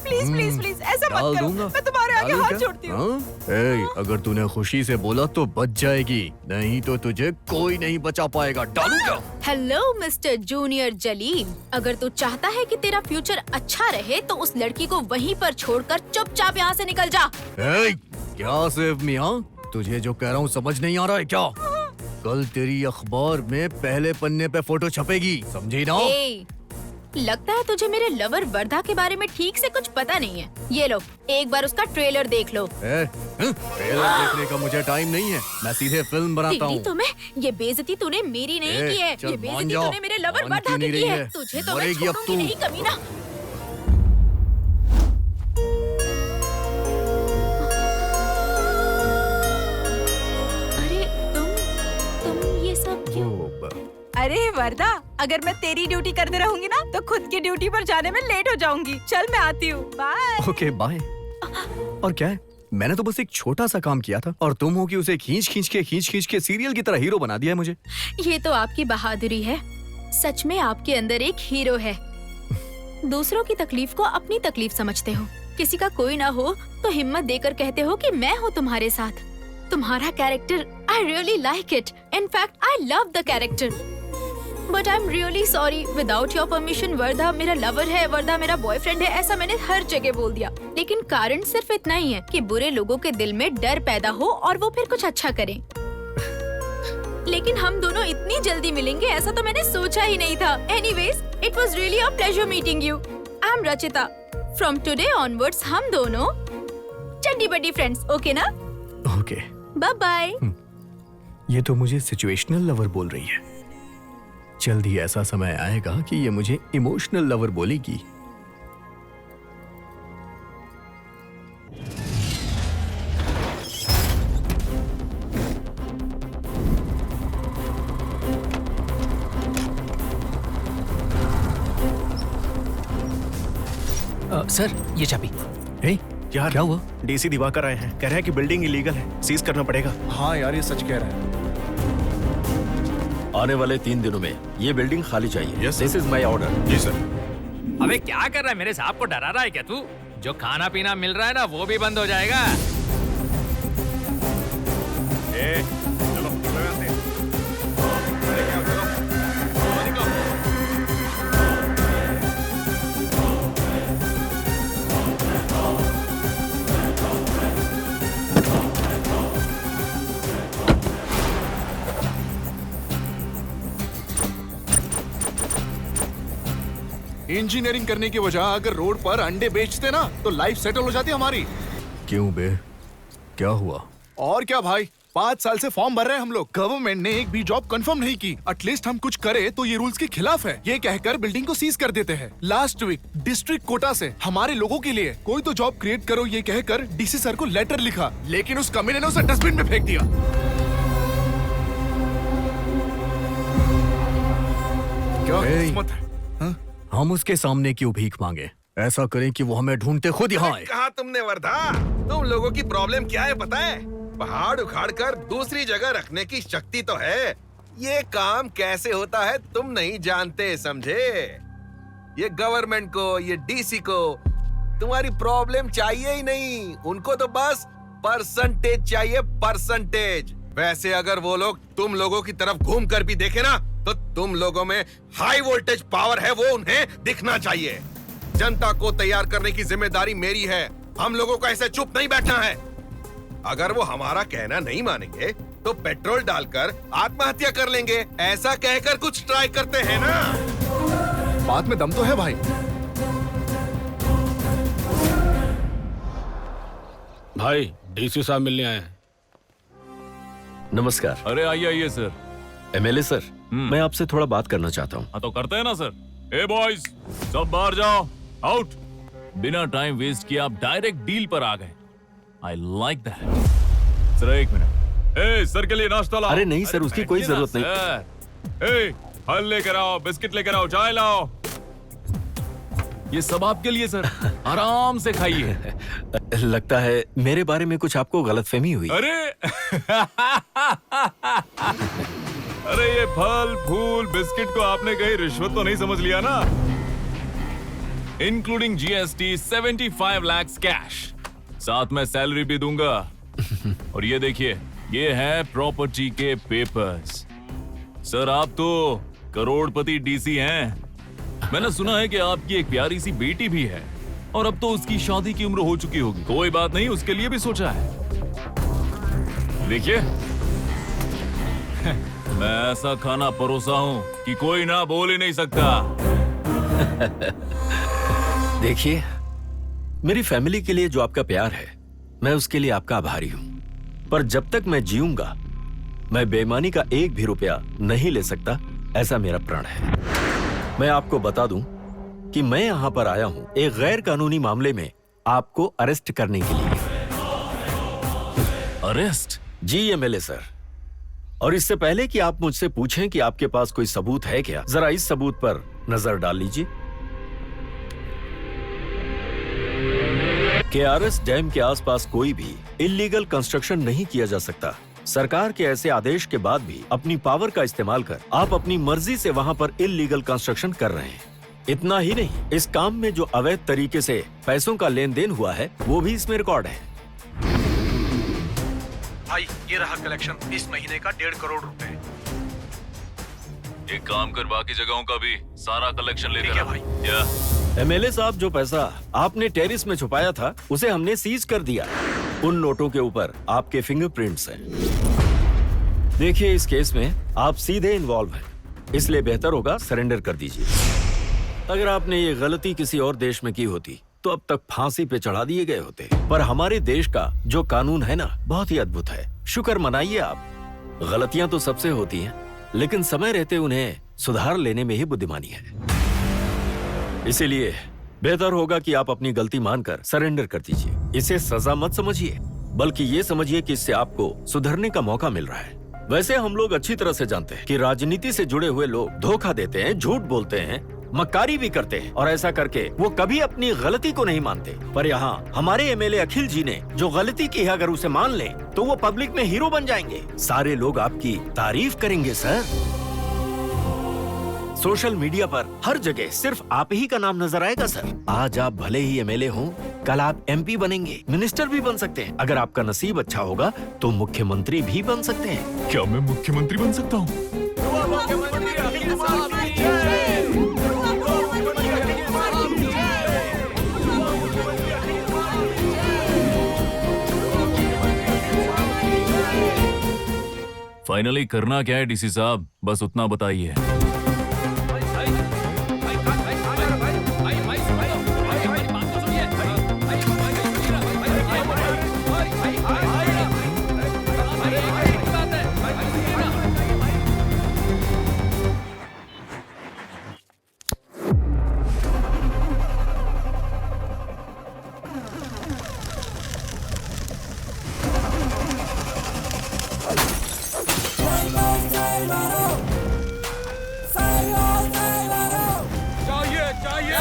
प्लीज प्लीज प्लीज ऐसा मत करो, मैं तुम्हारे आगे हाथ जोड़ती हूँ। अगर तूने खुशी से बोला तो बच जाएगी, नहीं तो तुझे कोई नहीं बचा पाएगा। डालूंगा। हेलो मिस्टर जूनियर जलील, अगर तू चाहता है कि तेरा फ्यूचर अच्छा रहे तो उस लड़की को वहीं पर छोड़कर चुपचाप यहाँ से निकल जा। क्या सिर्फ मियाँ, तुझे जो कह रहा हूँ समझ नहीं आ रहा है क्या? कल तेरी अखबार में पहले पन्ने पे फोटो छपेगी, समझी ना? लगता है तुझे मेरे लवर वर्धा के बारे में ठीक से कुछ पता नहीं है। ये लो, एक बार उसका ट्रेलर देख लो। ट्रेलर देखने का मुझे टाइम नहीं है, मैं सीधे फिल्म बनाता हूँ। तुम्हें ये बेइज्जती तूने मेरी नहीं की है, ये बेइज्जती तूने मेरे लवर वर्धा की है। तुझे तो मैं छोड़ूंगी नहीं कमीना। अरे तुम ये सब क्यों? अरे वर्धा, अगर मैं तेरी ड्यूटी करते रहूंगी ना तो खुद की ड्यूटी पर जाने में लेट हो जाऊंगी। चल मैं आती हूँ, बाय। Okay bye. और क्या है, मैंने तो बस एक छोटा सा काम किया था और तुम हो कि उसे खींच खींच के सीरियल की तरह हीरो बना दिया है मुझे। ये तो आपकी बहादुरी है, सच में आपके अंदर एक हीरो है। दूसरों की तकलीफ को अपनी तकलीफ समझते हो, किसी का कोई ना हो तो हिम्मत देकर कहते हो कि मैं हूँ तुम्हारे साथ। तुम्हारा character I really like it, in fact I love the character. But I am really sorry, without your permission Wardha मेरा लवर है, वर्धा मेरा बॉयफ्रेंड है, ऐसा मैंने हर जगह बोल दिया। लेकिन कारण सिर्फ इतना ही है कि बुरे लोगों के दिल में डर पैदा हो और वो फिर कुछ अच्छा करें। लेकिन हम दोनों इतनी जल्दी मिलेंगे ऐसा तो मैंने सोचा ही नहीं था। Anyways, it was really a pleasure meeting you. I am Rachita. From today onwards हम दोनों चड्डी बड्डी फ्रेंड्स, ओके ना? Okay, bye bye. ये तो मुझे सिचुएशनल लवर बोल रही है, जल्द ही ऐसा समय आएगा कि ये मुझे इमोशनल लवर बोलेगी। सर, ये चाबी। यार क्या हुआ? डीसी दिवाकर आए हैं, कह रहे हैं कि बिल्डिंग इलीगल है, सीज करना पड़ेगा। हाँ यार, ये सच कह रहा है। आने वाले 3 दिनों में ये बिल्डिंग खाली चाहिए। This is my order. जी सर। अबे क्या कर रहा है, मेरे साहब को डरा रहा है क्या तू? जो खाना पीना मिल रहा है ना वो भी बंद हो जाएगा। इंजीनियरिंग करने की वजह अगर रोड पर अंडे बेचते ना तो लाइफ सेटल हो जाती हमारी। क्यों बे, क्या हुआ? और क्या भाई, 5 साल से फॉर्म भर रहे हैं हम लोग, गवर्नमेंट ने एक भी जॉब कंफर्म नहीं की। एटलीस्ट हम कुछ करे तो ये रूल्स के खिलाफ है, ये कहकर बिल्डिंग को सीज कर देते हैं। लास्ट वीक डिस्ट्रिक्ट कोटा से हमारे लोगों के लिए कोई तो जॉब क्रिएट करो ये कहकर डीसी सर को लेटर लिखा, लेकिन उस कमीने ने उसे डस्टबिन में फेंक दिया। क्या किस्मत है। हम उसके सामने क्यों भीख मांगे? ऐसा करें कि वो हमें ढूंढते खुद यहाँ आए। कहा तुमने वर्धा? तुम लोगों की प्रॉब्लम क्या है पता है? पहाड़ उखाड़ कर दूसरी जगह रखने की शक्ति तो है, ये काम कैसे होता है तुम नहीं जानते, समझे? ये गवर्नमेंट को, ये डीसी को तुम्हारी प्रॉब्लम चाहिए ही नहीं, उनको तो बस परसेंटेज चाहिए, परसेंटेज। वैसे अगर वो लोग तुम लोगों की तरफ घूम कर भी देखे ना, तो तुम लोगों में हाई वोल्टेज पावर है, वो उन्हें दिखना चाहिए। जनता को तैयार करने की जिम्मेदारी मेरी है, हम लोगों को ऐसे चुप नहीं बैठना है। अगर वो हमारा कहना नहीं मानेंगे तो पेट्रोल डालकर आत्महत्या कर लेंगे, ऐसा कहकर कुछ ट्राई करते हैं ना। बात में दम तो है भाई। भाई डीसी साहब मिलने आए हैं। नमस्कार। अरे आइए आइए सर। एमएलए सर, मैं आपसे थोड़ा बात करना चाहता हूँ। हाँ तो करते हैं ना सर। ए बॉयज, सब बाहर जाओ, आउट। बिना टाइम वेस्ट किए आप डायरेक्ट डील पर आ गए। I like that. सर एक मिनट, ए सर के लिए नाश्ता लाओ। अरे नहीं सर, उसकी कोई जरूरत नहीं। ए फल लेकर आओ, बिस्किट लेकर आओ, चाय लाओ, ये सब आपके लिए सर, आराम से खाइए। लगता है मेरे बारे में कुछ आपको गलतफहमी हुई। अरे अरे ये फल फूल बिस्किट को आपने कहीं रिश्वत तो नहीं समझ लिया ना? इंक्लूडिंग जीएसटी 75 लाख कैश, साथ में सैलरी भी दूंगा। और ये देखिए, ये है प्रॉपर्टी के पेपर्स। सर आप तो करोड़पति डीसी हैं। मैंने सुना है कि आपकी एक प्यारी सी बेटी भी है, और अब तो उसकी शादी की उम्र हो चुकी होगी। कोई बात नहीं, उसके लिए भी सोचा है। देखिए मैं ऐसा खाना परोसा हूं कि कोई ना बोल ही नहीं सकता। देखिए, मेरी फैमिली के लिए जो आपका प्यार है, मैं उसके लिए आपका आभारी हूं। पर जब तक मैं जीऊंगा, मैं बेईमानी का एक भी रुपया नहीं ले सकता, ऐसा मेरा प्रण है। मैं आपको बता दूं कि मैं यहां पर आया हूं एक गैर कानूनी मामले में आपको अरेस्ट करने के लिए। अरेस्ट? जी एमएलए सर। और इससे पहले कि आप मुझसे पूछें कि आपके पास कोई सबूत है क्या, जरा इस सबूत पर नजर डाल लीजिए। केआरएस डैम के आसपास कोई भी इल्लीगल कंस्ट्रक्शन नहीं किया जा सकता। सरकार के ऐसे आदेश के बाद भी अपनी पावर का इस्तेमाल कर आप अपनी मर्जी से वहां पर इल्लीगल कंस्ट्रक्शन कर रहे हैं। इतना ही नहीं, इस काम में जो अवैध तरीके से पैसों का लेन देन हुआ है, वो भी इसमें रिकॉर्ड है। भाई ये रहा कलेक्शन इस महीने का 1.5 करोड़ रुपए। एक काम कर, बाकी जगहों का भी सारा कलेक्शन लेकर आ। भाई एमएलए साहब, जो पैसा आपने टेरिस में छुपाया था, उसे हमने सीज कर दिया। उन नोटों के ऊपर आपके फिंगरप्रिंट्स हैं। देखिए, इस केस में आप सीधे इन्वॉल्व हैं, इसलिए बेहतर होगा सरेंडर कर दीजिए। अगर आपने ये गलती किसी और देश में की होती तो अब तक फांसी पे चढ़ा दिए गए होते। पर हमारे देश का जो कानून है ना, बहुत ही अद्भुत है। शुक्र मनाइए आप। गलतियां तो सबसे होती हैं, लेकिन समय रहते उन्हें सुधार लेने में ही बुद्धिमानी है। इसीलिए बेहतर होगा कि आप अपनी गलती मानकर सरेंडर कर दीजिए। इसे सजा मत समझिए, बल्कि ये समझिए कि इससे आपको सुधरने का मौका मिल रहा है। वैसे हम लोग अच्छी तरह से जानते हैं कि राजनीति से जुड़े हुए लोग धोखा देते हैं, झूठ बोलते हैं, मक्कारी भी करते हैं, और ऐसा करके वो कभी अपनी गलती को नहीं मानते। पर यहाँ हमारे एमएलए अखिल जी ने जो गलती की है, अगर उसे मान ले तो वो पब्लिक में हीरो बन जाएंगे। सारे लोग आपकी तारीफ करेंगे सर। सोशल मीडिया पर हर जगह सिर्फ आप ही का नाम नजर आएगा सर। आज आप भले ही एमएलए हों, कल आप एमपी बनेंगे, मिनिस्टर भी बन सकते हैं। अगर आपका नसीब अच्छा होगा तो मुख्यमंत्री भी बन सकते हैं। क्या मैं मुख्यमंत्री बन सकता हूँ? फाइनली करना क्या है डीसी साहब, बस उतना बताइए। चाहिए चाहिए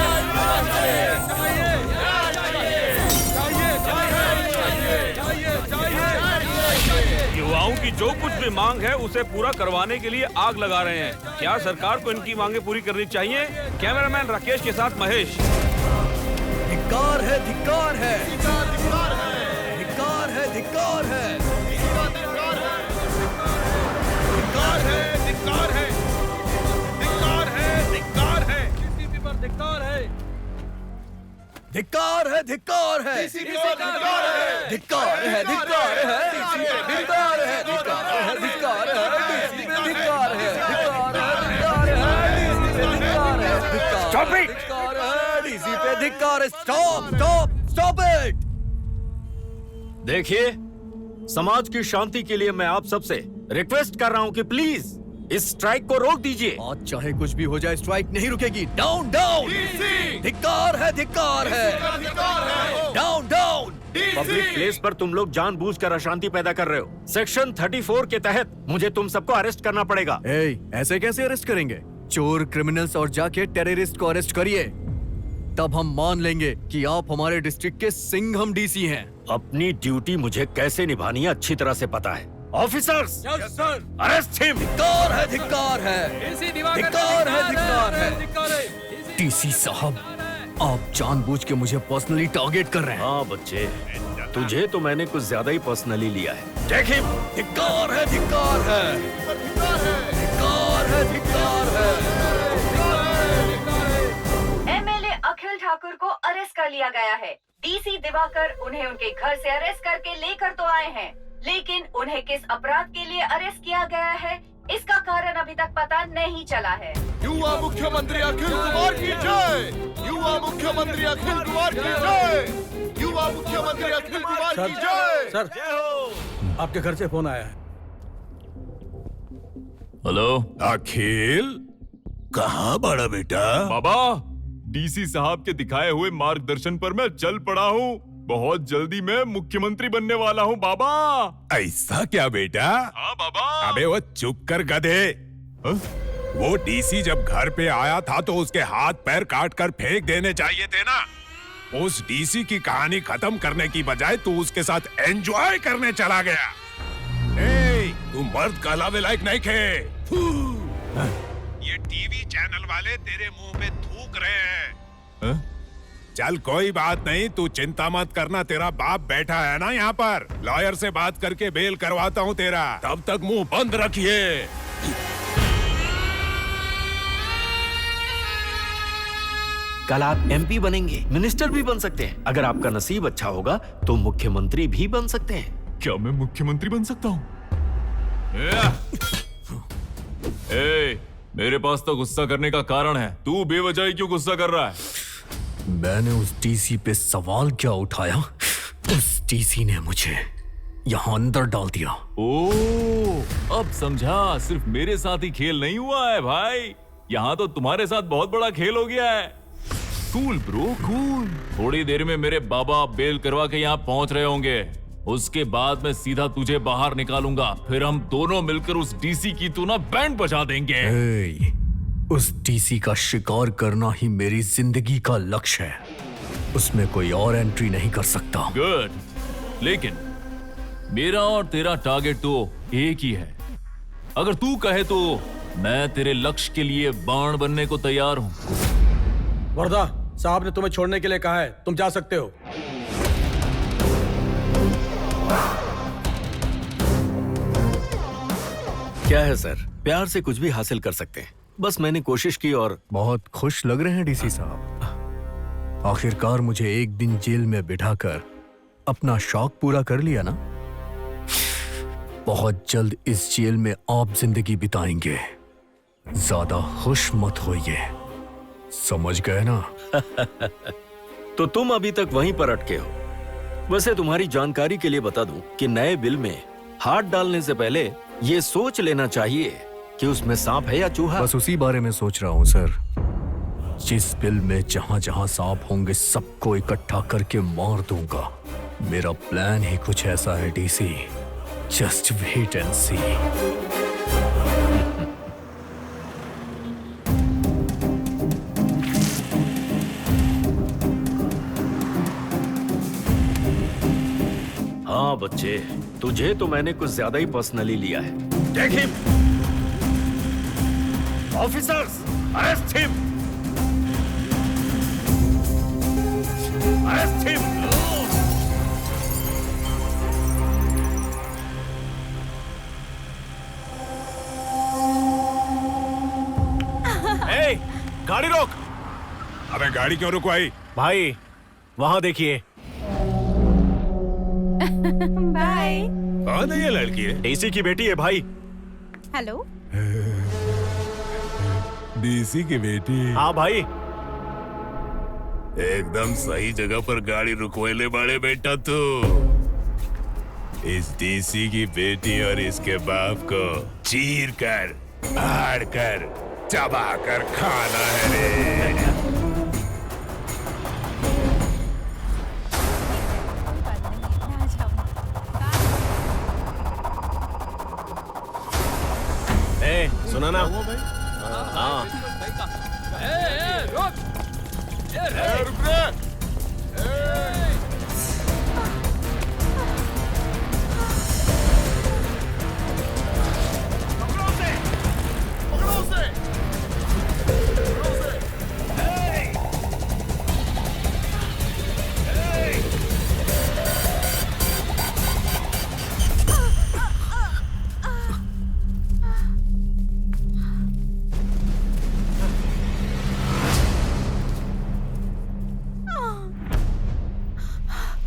युवाओं की जो कुछ भी मांग है उसे पूरा करवाने के लिए आग लगा रहे हैं। क्या सरकार को इनकी मांगे पूरी करनी चाहिए? कैमरामैन राकेश के साथ महेश। धिक्कार है, धिक्कार है, धिक्कार है, धिक्कार है, धिक्कार है, धिक्कार है, धिक्कार है, धिक्कार है, धिक्कार है, डीसीपी पर धिक्कार है, धिक्कार है, धिक्कार है, धिक्कार है, धिक्कार है, धिक्कार है, धिक्कार है, धिक्कार है, धिक्कार है, धिक्कार है, स्टॉप इट, धिक्कार है, डीसी पे धिक्कार है, स्टॉप स्टॉप स्टॉप इट। देखिए, समाज की शांति के लिए मैं आप सबसे रिक्वेस्ट कर रहा हूं कि प्लीज इस स्ट्राइक को रोक दीजिए। आज चाहे कुछ भी हो जाए, स्ट्राइक नहीं रुकेगी। डाउन डाउन, धिक्कार है, धिक्कार है, डाउन डाउन। पब्लिक प्लेस पर तुम लोग जानबूझकर अशांति पैदा कर रहे हो। सेक्शन 34 के तहत मुझे तुम सबको अरेस्ट करना पड़ेगा। ऐसे कैसे अरेस्ट करेंगे? चोर, क्रिमिनल्स और जाके टेररिस्ट को अरेस्ट करिए, तब हम मान लेंगे कि आप हमारे डिस्ट्रिक्ट के सिंघम डीसी हैं। अपनी ड्यूटी मुझे कैसे निभानी है अच्छी तरह से पता है। Officers, arrest him. धिक्कार है, धिक्कार है, धिक्कार है, धिक्कार है। डीसी साहब, आप जानबूझ के मुझे पर्सनली टारगेट कर रहे हैं। हाँ बच्चे, तुझे तो मैंने कुछ ज्यादा ही पर्सनली लिया है। देख हिम। धिक्कार है, धिक्कार है, धिक्कार है, धिक्कार है। एमएलए अखिल ठाकुर को अरेस्ट कर लिया गया है। डीसी दिवाकर उन्हें उनके घर से अरेस्ट करके लेकर तो आए हैं, लेकिन उन्हें किस अपराध के लिए अरेस्ट किया गया है, इसका कारण अभी तक पता नहीं चला है। युवा मुख्यमंत्री अखिल कुमार की जय, युवा मुख्यमंत्री अखिल कुमार की जय, युवा मुख्यमंत्री अखिल कुमार की जय। सर, आपके घर से फोन आया है। हेलो अखिल, कहाँ बड़ा बेटा? बाबा, डीसी साहब के दिखाए हुए मार्गदर्शन पर मैं चल पड़ा हूँ। बहुत जल्दी मैं मुख्यमंत्री बनने वाला हूँ बाबा। ऐसा क्या बेटा? हाँ बाबा। अबे वो चुप कर गधे। वो डीसी जब घर पे आया था तो उसके हाथ पैर काट कर फेंक देने चाहिए थे ना। उस डीसी की कहानी खत्म करने की बजाय तू उसके साथ एंजॉय करने चला गया। तू मर्द कहलावे लायक नहीं खे। ये टीवी चैनल वाले तेरे मुंह पे थूक रहे हैं। चल कोई बात नहीं, तू चिंता मत करना, तेरा बाप बैठा है ना यहाँ पर। लॉयर से बात करके बेल करवाता हूँ तेरा, तब तक मुंह बंद रखिए। कल आप एमपी बनेंगे, मिनिस्टर भी बन सकते हैं। अगर आपका नसीब अच्छा होगा तो मुख्यमंत्री भी बन सकते हैं। क्या मैं मुख्यमंत्री बन सकता हूँ? मेरे पास तो गुस्सा करने का कारण है। तू बेवजह क्यों गुस्सा कर रहा है? मैंने उस डीसी पे सवाल क्या उठाया, उस डीसी ने मुझे यहाँ अंदर डाल दिया। ओह, अब समझा। सिर्फ मेरे साथ ही खेल नहीं हुआ है भाई, यहाँ तो तुम्हारे साथ बहुत बड़ा खेल हो गया है। Cool bro, cool. थोड़ी देर में मेरे बाबा बेल करवा के यहाँ पहुंच रहे होंगे। उसके बाद मैं सीधा तुझे बाहर निकालूंगा, फिर हम दोनों मिलकर उस डीसी की तू ना बैंड बजा देंगे। उस डीसी का शिकार करना ही मेरी जिंदगी का लक्ष्य है, उसमें कोई और एंट्री नहीं कर सकता। गुड, लेकिन मेरा और तेरा टारगेट तो एक ही है। अगर तू कहे तो मैं तेरे लक्ष्य के लिए बाण बनने को तैयार हूँ। वर्धा साहब ने तुम्हें छोड़ने के लिए कहा है, तुम जा सकते हो। क्या है सर, प्यार से कुछ भी हासिल कर सकते हैं। बस मैंने कोशिश की और बहुत खुश लग रहे हैं डीसी साहब। आखिरकार मुझे एक दिन जेल में बिठाकर अपना शौक पूरा कर लिया ना। बहुत जल्द इस जेल में आप जिंदगी बिताएंगे। ज्यादा खुश मत होइए, समझ गए ना? तो तुम अभी तक वहीं पर अटके हो। वैसे तुम्हारी जानकारी के लिए बता दूं कि नए बिल में हाथ डालने से पहले ये सोच लेना चाहिए कि उसमें सांप है या चूहा। बस उसी बारे में सोच रहा हूँ सर। जिस बिल में जहाँ जहाँ सांप होंगे सबको इकट्ठा करके मार दूंगा। मेरा प्लान ही कुछ ऐसा है डीसी, जस्ट वेट एंड सी। हाँ बच्चे, तुझे तो मैंने कुछ ज्यादा ही पर्सनली लिया है। Take him. Officers, arrest him. Arrest him. ए, गाड़ी रोक। अबे गाड़ी क्यों रुकवाई? भाई वहाँ देखिए। बाय। कौन है ये लड़की? है डीसी की बेटी है भाई। हेलो। डीसी की बेटी? हाँ भाई। एकदम सही जगह पर गाड़ी रुकवेले बड़े बेटा तू। इस डीसी की बेटी और इसके बाप को चीर कर, फाड़ कर, चबा कर खाना है रे। ए, सुना ना? हाँ। रुक रे।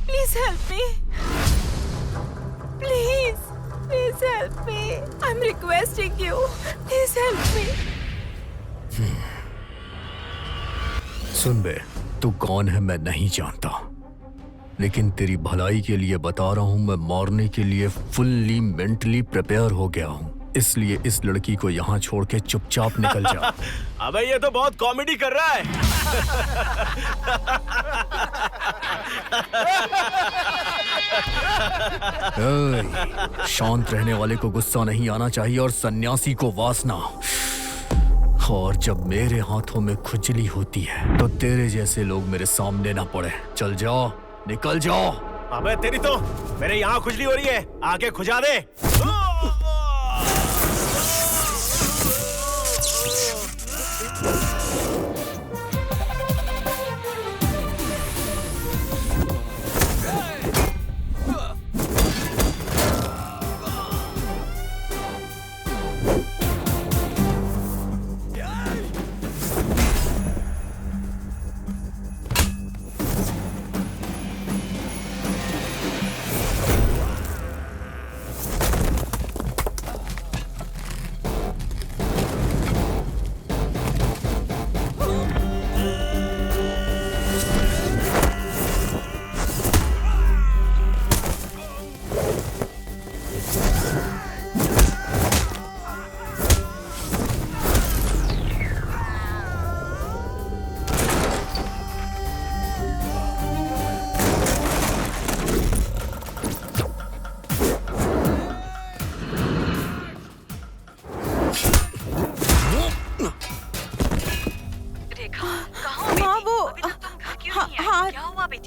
Please help me. Please, please help me. I'm requesting you. Please help me. सुन बे, तू कौन है मैं नहीं जानता, लेकिन तेरी भलाई के लिए बता रहा हूँ, मैं मरने के लिए फुल्ली मेंटली प्रिपेयर हो गया हूँ। इसलिए इस लड़की को यहाँ छोड़ के चुपचाप निकल जा। अबे ये तो बहुत कॉमेडी कर रहा है। शांत रहने वाले को गुस्सा नहीं आना चाहिए और सन्यासी को वासना। और जब मेरे हाथों में खुजली होती है तो तेरे जैसे लोग मेरे सामने ना पड़े। चल जाओ, निकल जाओ। अबे तेरी तो मेरे यहाँ खुजली हो रही है, आके खुजा दे।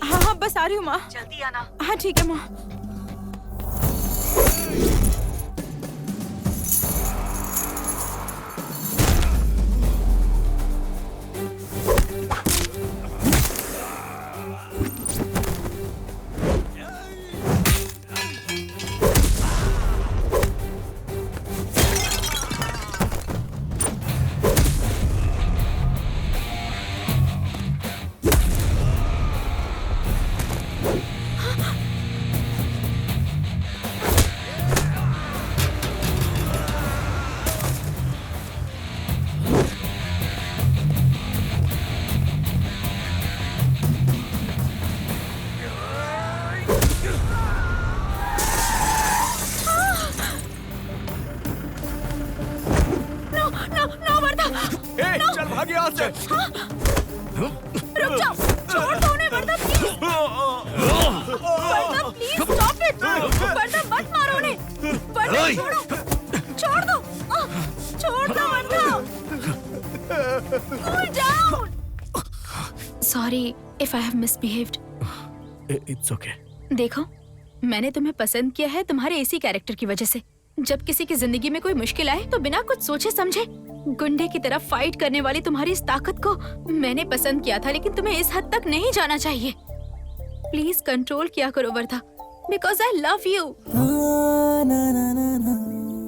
हाँ, बस आ रही हूँ माँ। जल्दी आना। हाँ ठीक है माँ। रुक जाओ, छोड़ दो उन्हें Varda, please. Varda please stop it. Varda मत मारो उन्हें। वर्दा छोड़ो, छोड़ दो, छोड़ दो Varda. Cool down. Sorry if I have misbehaved. It's okay. देखो, मैंने तुम्हें पसंद किया है तुम्हारे इसी कैरेक्टर की वजह से। जब किसी की जिंदगी में कोई मुश्किल आए तो बिना कुछ सोचे समझे गुंडे की तरह फाइट करने वाली तुम्हारी इस ताकत को मैंने पसंद किया था, लेकिन तुम्हें इस हद तक नहीं जाना चाहिए। प्लीज कंट्रोल किया करो Wardha, because I love you.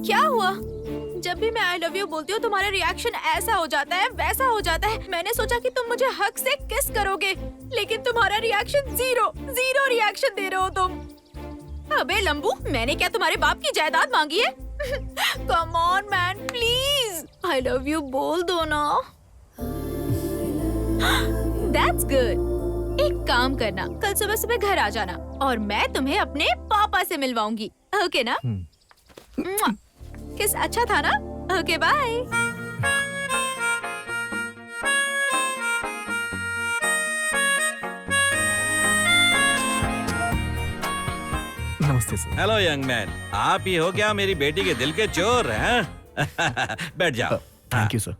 क्या हुआ? जब भी मैं आई लव यू बोलती हूँ तुम्हारा रिएक्शन ऐसा हो जाता है, वैसा हो जाता है। मैंने सोचा कि तुम मुझे हक से किस करोगे, लेकिन तुम्हारा रिएक्शन जीरो रिएक्शन दे रहे हो तुम। अबे लंबू, मैंने क्या तुम्हारे बाप की जायदाद मांगी है? Come on man, please I love you बोल दो ना। That's good। एक काम करना, कल सुबह सुबह घर आ जाना और मैं तुम्हें अपने पापा से मिलवाऊंगी। ओके ना? किस अच्छा था ना? Okay bye. नमस्ते सर। हेलो यंग मैन, आप ही हो क्या मेरी बेटी के दिल के चोर हैं? बैठ जाओ। Thank you sir.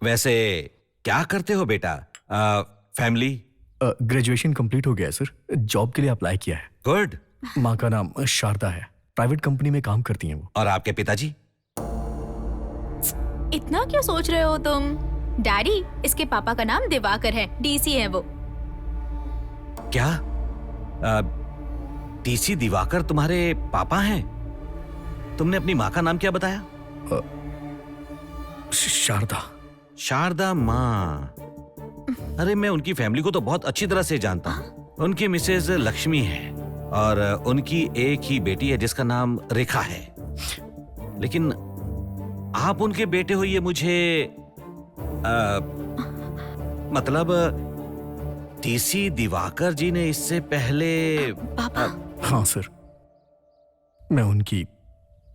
वैसे क्या करते हो बेटा? फैमिली? ग्रेजुएशन कंप्लीट हो गया है सर, जॉब के लिए अप्लाई किया है। गुड। माँ का नाम शारदा है, प्राइवेट कंपनी में काम करती हैं वो। और आपके पिताजी? इतना क्यों सोच रहे हो तुम? डैडी, इसके पापा का नाम दिवाकर है, डीसी है वो। क्या डीसी दिवाकर तुम्हारे पापा हैं? तुमने अपनी माँ का नाम क्या बताया? शारदा। शारदा माँ? अरे मैं उनकी फैमिली को तो बहुत अच्छी तरह से जानता हूँ। उनकी मिसेज लक्ष्मी है और उनकी एक ही बेटी है जिसका नाम रेखा है। लेकिन आप उनके बेटे हो ये मुझे मतलब डीसी दिवाकर जी ने इससे पहले हाँ सर, मैं उनकी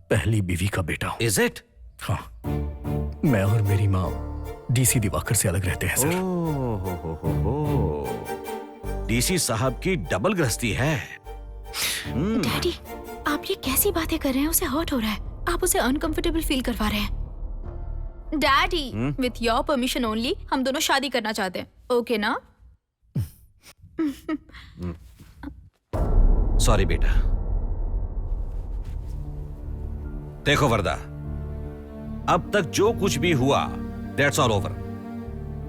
पहली बीवी का बेटा हूँ। Is it? हाँ, मैं और मेरी माँ डीसी दिवाकर से अलग रहते हैं सर। डीसी साहब की डबल गृहस्थी है। डैडी, आप ये कैसी बातें कर रहे हैं? उसे हर्ट हो रहा है, आप उसे अनकंफर्टेबल फील करवा रहे हैं। Daddy, with your permission only हम दोनों शादी करना चाहते हैं, ओके ना? सॉरी बेटा। देखो वर्दा, अब तक जो कुछ भी हुआ दैट्स ऑल ओवर।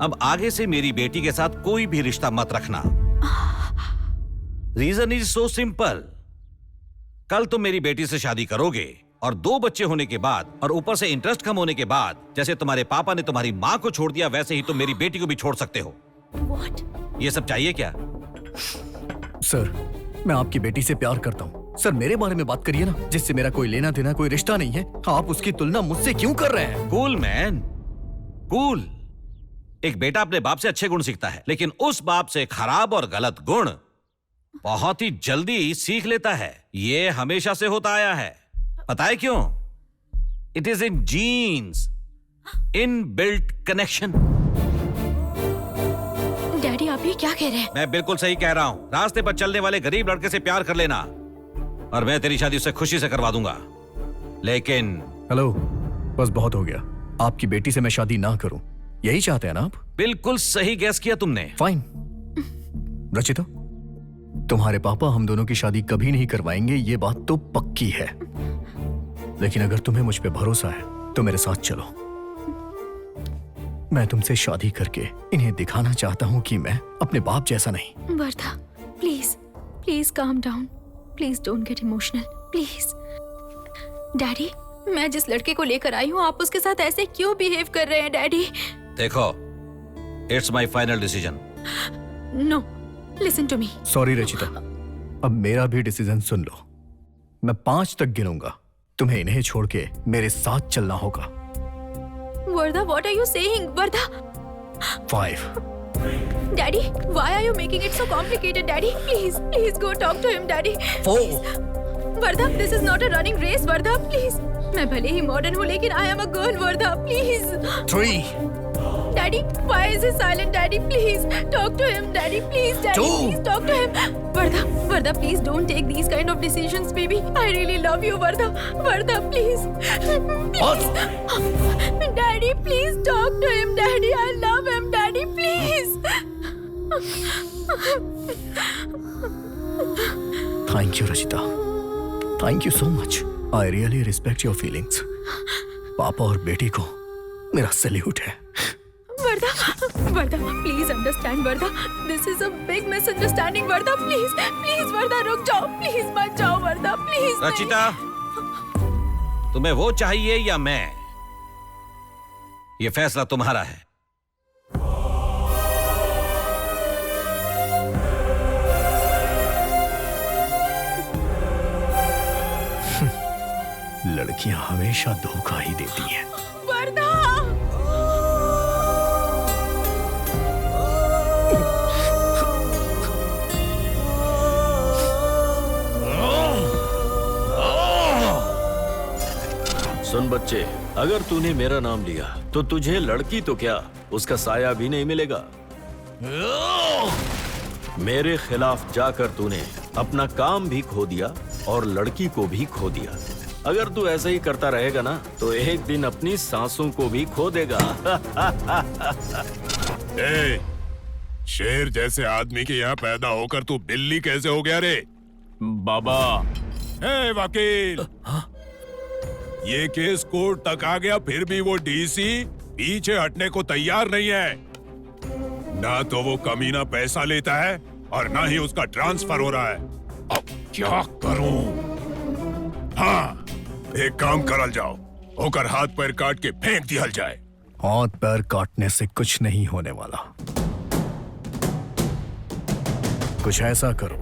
अब आगे से मेरी बेटी के साथ कोई भी रिश्ता मत रखना। Reason is so simple. कल तुम मेरी बेटी से शादी करोगे और 2 बच्चे होने के बाद और ऊपर से इंटरेस्ट कम होने के बाद, जैसे तुम्हारे पापा ने तुम्हारी माँ को छोड़ दिया वैसे ही तुम मेरी बेटी को भी छोड़ सकते हो। What? ये सब चाहिए क्या? सर, मैं आपकी बेटी से प्यार करता हूँ। सर, मेरे बारे में बात करिए ना, जिससे मेरा कोई लेना देना, कोई रिश्ता नहीं है। आप उसकी तुलना मुझसे क्यों कर रहे हैं? Cool man, cool. एक बेटा अपने बाप से अच्छे गुण सीखता है, लेकिन उस बाप से खराब और गलत गुण बहुत ही जल्दी सीख लेता है। ये हमेशा से होता आया है। पता है क्यों? It is in genes, inbuilt connection. Daddy, आप ये क्या कह रहे हैं? मैं बिल्कुल सही कह रहा हूँ। रास्ते पर चलने वाले गरीब लड़के से प्यार कर लेना और मैं तेरी शादी उससे खुशी से करवा दूंगा। लेकिन हेलो, बस बहुत हो गया। आपकी बेटी से मैं शादी ना करूं, यही चाहते हैं ना आप? बिल्कुल सही गैस किया तुमने। फाइन। रचिता, तुम्हारे पापा हम दोनों की शादी कभी नहीं करवाएंगे, ये बात तो पक्की है। लेकिन अगर तुम्हें मुझ पे भरोसा है तो मेरे साथ चलो। मैं तुमसे शादी करके इन्हें दिखाना चाहता हूँ कि मैं अपने बाप जैसा नहीं। Wardha, please please calm down, please don't get emotional, please. Daddy, मैं जिस लड़के को लेकर आई हूँ आप उसके साथ ऐसे क्यों बिहेव कर रहे हैं डैडी? देखो, it's my final decision. No, listen to me. Sorry Rachita, अब मेरा भी डिसीजन सुन लो। मैं 5 तक गिनूंगा, तुम्हें इन्हें छोड़ के मेरे साथ चलना होगा। Wardha, what are you saying? Wardha. 5. Daddy, why are you making it so complicated, Daddy? Please, please go talk to him, Daddy. 4. Wardha, this is not a running race, Wardha, please. मैं भले ही मॉडर्न हूँ लेकिन I am a girl, Wardha, please. 3. Daddy, why is he silent, Daddy? Please talk to him, Daddy. Please, Daddy, 2. please talk to him. Vardha, please don't take these kind of decisions, baby. I really love you, Vardha, please. Please. Daddy, please talk to him, Daddy. I love him, Daddy, please. Thank you Rachita, thank you so much. I really respect your feelings. पापा और बेटी को मेरा सैल्यूट है। Wardha, Wardha, please understand Wardha, this is a big misunderstanding Wardha, please please Wardha रुक जाओ, प्लीज मत जाओ वर्धा, प्लीज। रचिता, तुम्हें वो चाहिए या मैं? ये फैसला तुम्हारा है। लड़कियां हमेशा धोखा ही देती हैं। वर्धा, सुन बच्चे, अगर तूने मेरा नाम लिया तो तुझे लड़की तो क्या, उसका साया भी नहीं मिलेगा। मेरे खिलाफ जाकर तूने अपना काम भी खो दिया और लड़की को भी खो दिया। अगर तू ऐसा ही करता रहेगा ना तो एक दिन अपनी सांसों को भी खो देगा। ए, शेर जैसे आदमी के यहाँ पैदा होकर तू बिल्ली कैसे हो गया रे? बाबा। ए वकील, ये केस कोर्ट तक आ गया, फिर भी वो डीसी पीछे हटने को तैयार नहीं है। ना तो वो कमीना पैसा लेता है और ना ही उसका ट्रांसफर हो रहा है। अब क्या करूं? हाँ, एक काम करल जाओ, होकर हाथ पैर काट के फेंक दिया जाए। हाथ पैर काटने से कुछ नहीं होने वाला। कुछ ऐसा करो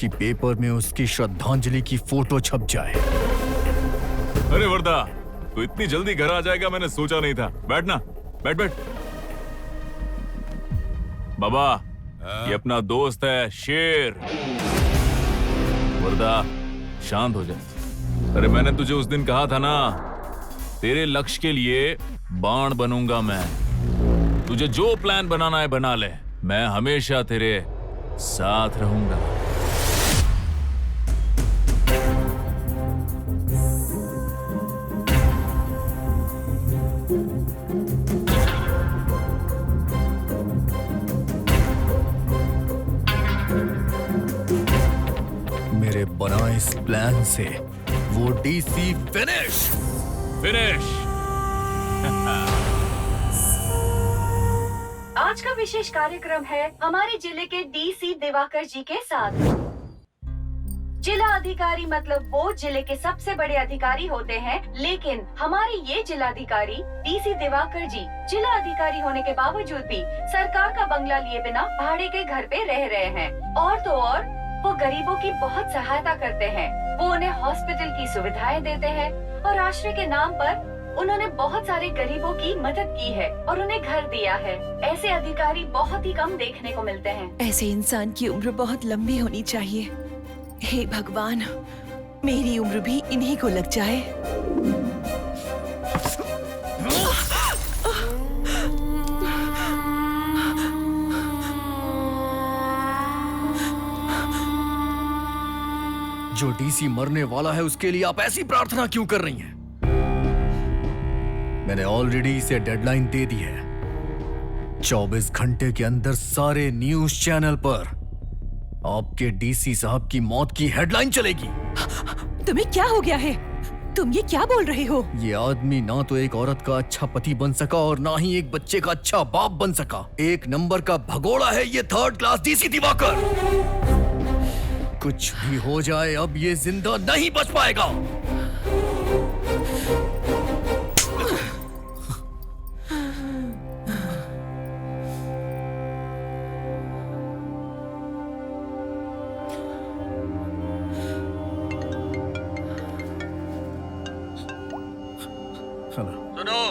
कि पेपर में उसकी श्रद्धांजलि की फोटो छप जाए। अरे वर्धा, तू इतनी जल्दी घर आ जाएगा मैंने सोचा नहीं था। बैठना, बैठ बैठ। बाबा, ये अपना दोस्त है शेर। वर्धा, शांत हो जा। अरे मैंने तुझे उस दिन कहा था ना, तेरे लक्ष्य के लिए बाण बनूंगा मैं। तुझे जो प्लान बनाना है बना ले, मैं हमेशा तेरे साथ रहूंगा। मेरे बनाए इस प्लान से वो डीसी फिनिश। आज का विशेष कार्यक्रम है हमारे जिले के डीसी दिवाकर जी के साथ। जिला अधिकारी मतलब वो जिले के सबसे बड़े अधिकारी होते हैं, लेकिन हमारे ये जिलाधिकारी डीसी दिवाकर जी जिला अधिकारी होने के बावजूद भी सरकार का बंगला लिए बिना भाड़े के घर पे रह रहे हैं। और तो और वो गरीबों की बहुत सहायता करते हैं। वो उन्हें हॉस्पिटल की सुविधाएं देते हैं और आश्रय के नाम पर उन्होंने बहुत सारे गरीबों की मदद की है और उन्हें घर दिया है। ऐसे अधिकारी बहुत ही कम देखने को मिलते हैं। ऐसे इंसान की उम्र बहुत लंबी होनी चाहिए। हे भगवान, मेरी उम्र भी इन्हीं को लग जाए। जो डीसी मरने वाला है उसके लिए आप ऐसी प्रार्थना क्यों कर रही हैं? मैंने ऑलरेडी इसे डेडलाइन दे दी है। 24 घंटे के अंदर सारे न्यूज चैनल पर आपके डीसी साहब की मौत की हेडलाइन चलेगी। तुम्हें क्या हो गया है? तुम ये क्या बोल रहे हो? ये आदमी ना तो एक औरत का अच्छा पति बन सका और ना ही एक बच्चे का अच्छा बाप बन सका। एक नंबर का भगोड़ा है ये थर्ड क्लास डीसी दिवाकर। कुछ भी हो जाए, अब ये जिंदा नहीं बच पाएगा। सुनो,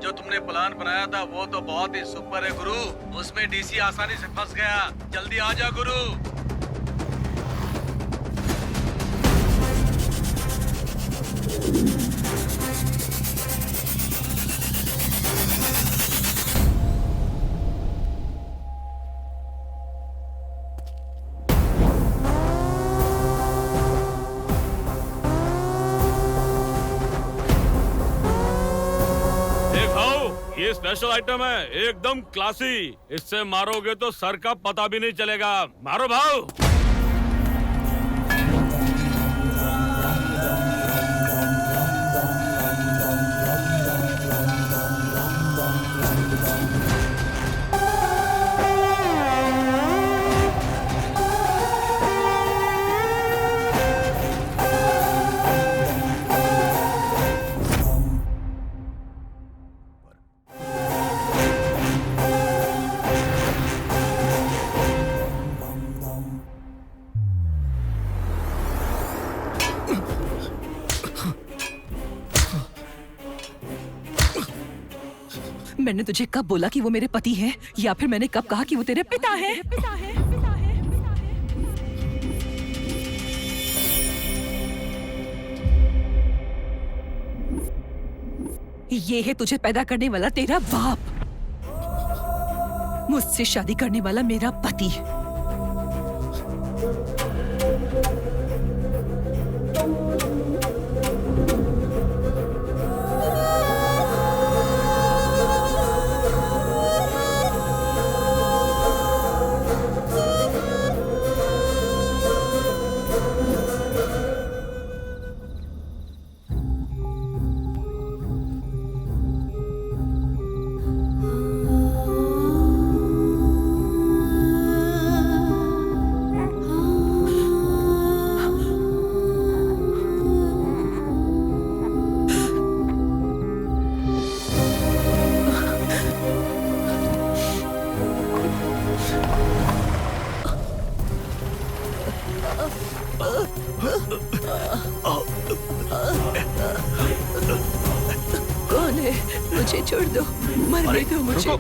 जो तुमने प्लान बनाया था वो तो बहुत ही सुपर है गुरु। उसमें डीसी आसानी से फंस गया। जल्दी आ जा गुरु। ये स्पेशल आइटम है, एकदम क्लासी। इससे मारोगे तो सर का पता भी नहीं चलेगा। मारो भाव। मैंने तुझे कब बोला कि वो मेरे पति हैं, या फिर मैंने कब कहा कि वो तेरे पिता हैं? ये है तुझे पैदा करने वाला तेरा बाप, मुझसे शादी करने वाला मेरा पति। कौन है? मुझे छोड़ दो, मरने दो मुझे।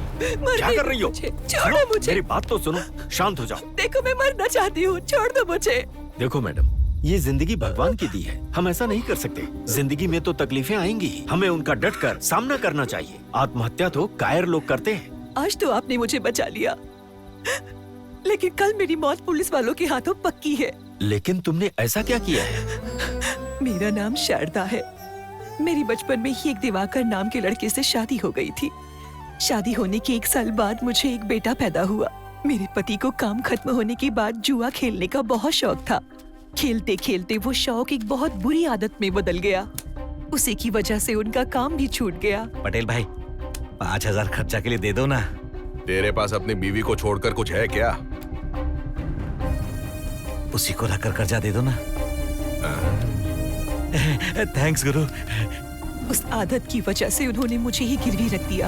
क्या कर रही हो? छोड़ो मुझे। मेरी बात तो सुनो, शांत हो जाओ। देखो मैं मरना चाहती हूँ, छोड़ दो मुझे। देखो मैडम, ये जिंदगी भगवान की दी है, हम ऐसा नहीं कर सकते। जिंदगी में तो तकलीफें आएंगी, हमें उनका डटकर सामना करना चाहिए। आत्महत्या तो कायर लोग करते हैं। आज तो आपने मुझे बचा लिया, लेकिन कल मेरी मौत पुलिस वालों के हाथों पक्की है। लेकिन तुमने ऐसा क्या किया है? मेरा नाम शारदा है। मेरी बचपन में ही एक दिवाकर नाम के लड़के से शादी हो गई थी। शादी होने के 1 साल बाद मुझे एक बेटा पैदा हुआ। मेरे पति को काम खत्म होने के बाद जुआ खेलने का बहुत शौक था। खेलते खेलते वो शौक एक बहुत बुरी आदत में बदल गया। उसी की वजह से उनका काम भी छूट गया। पटेल भाई, 5000 खर्चा के लिए दे दो ना। तेरे पास अपनी बीवी को छोड़कर कुछ है क्या? उसी को रखकर कर्जा दे दो ना। थैंक्स गुरु। उस आदत की वजह से उन्होंने मुझे ही गिरवी रख दिया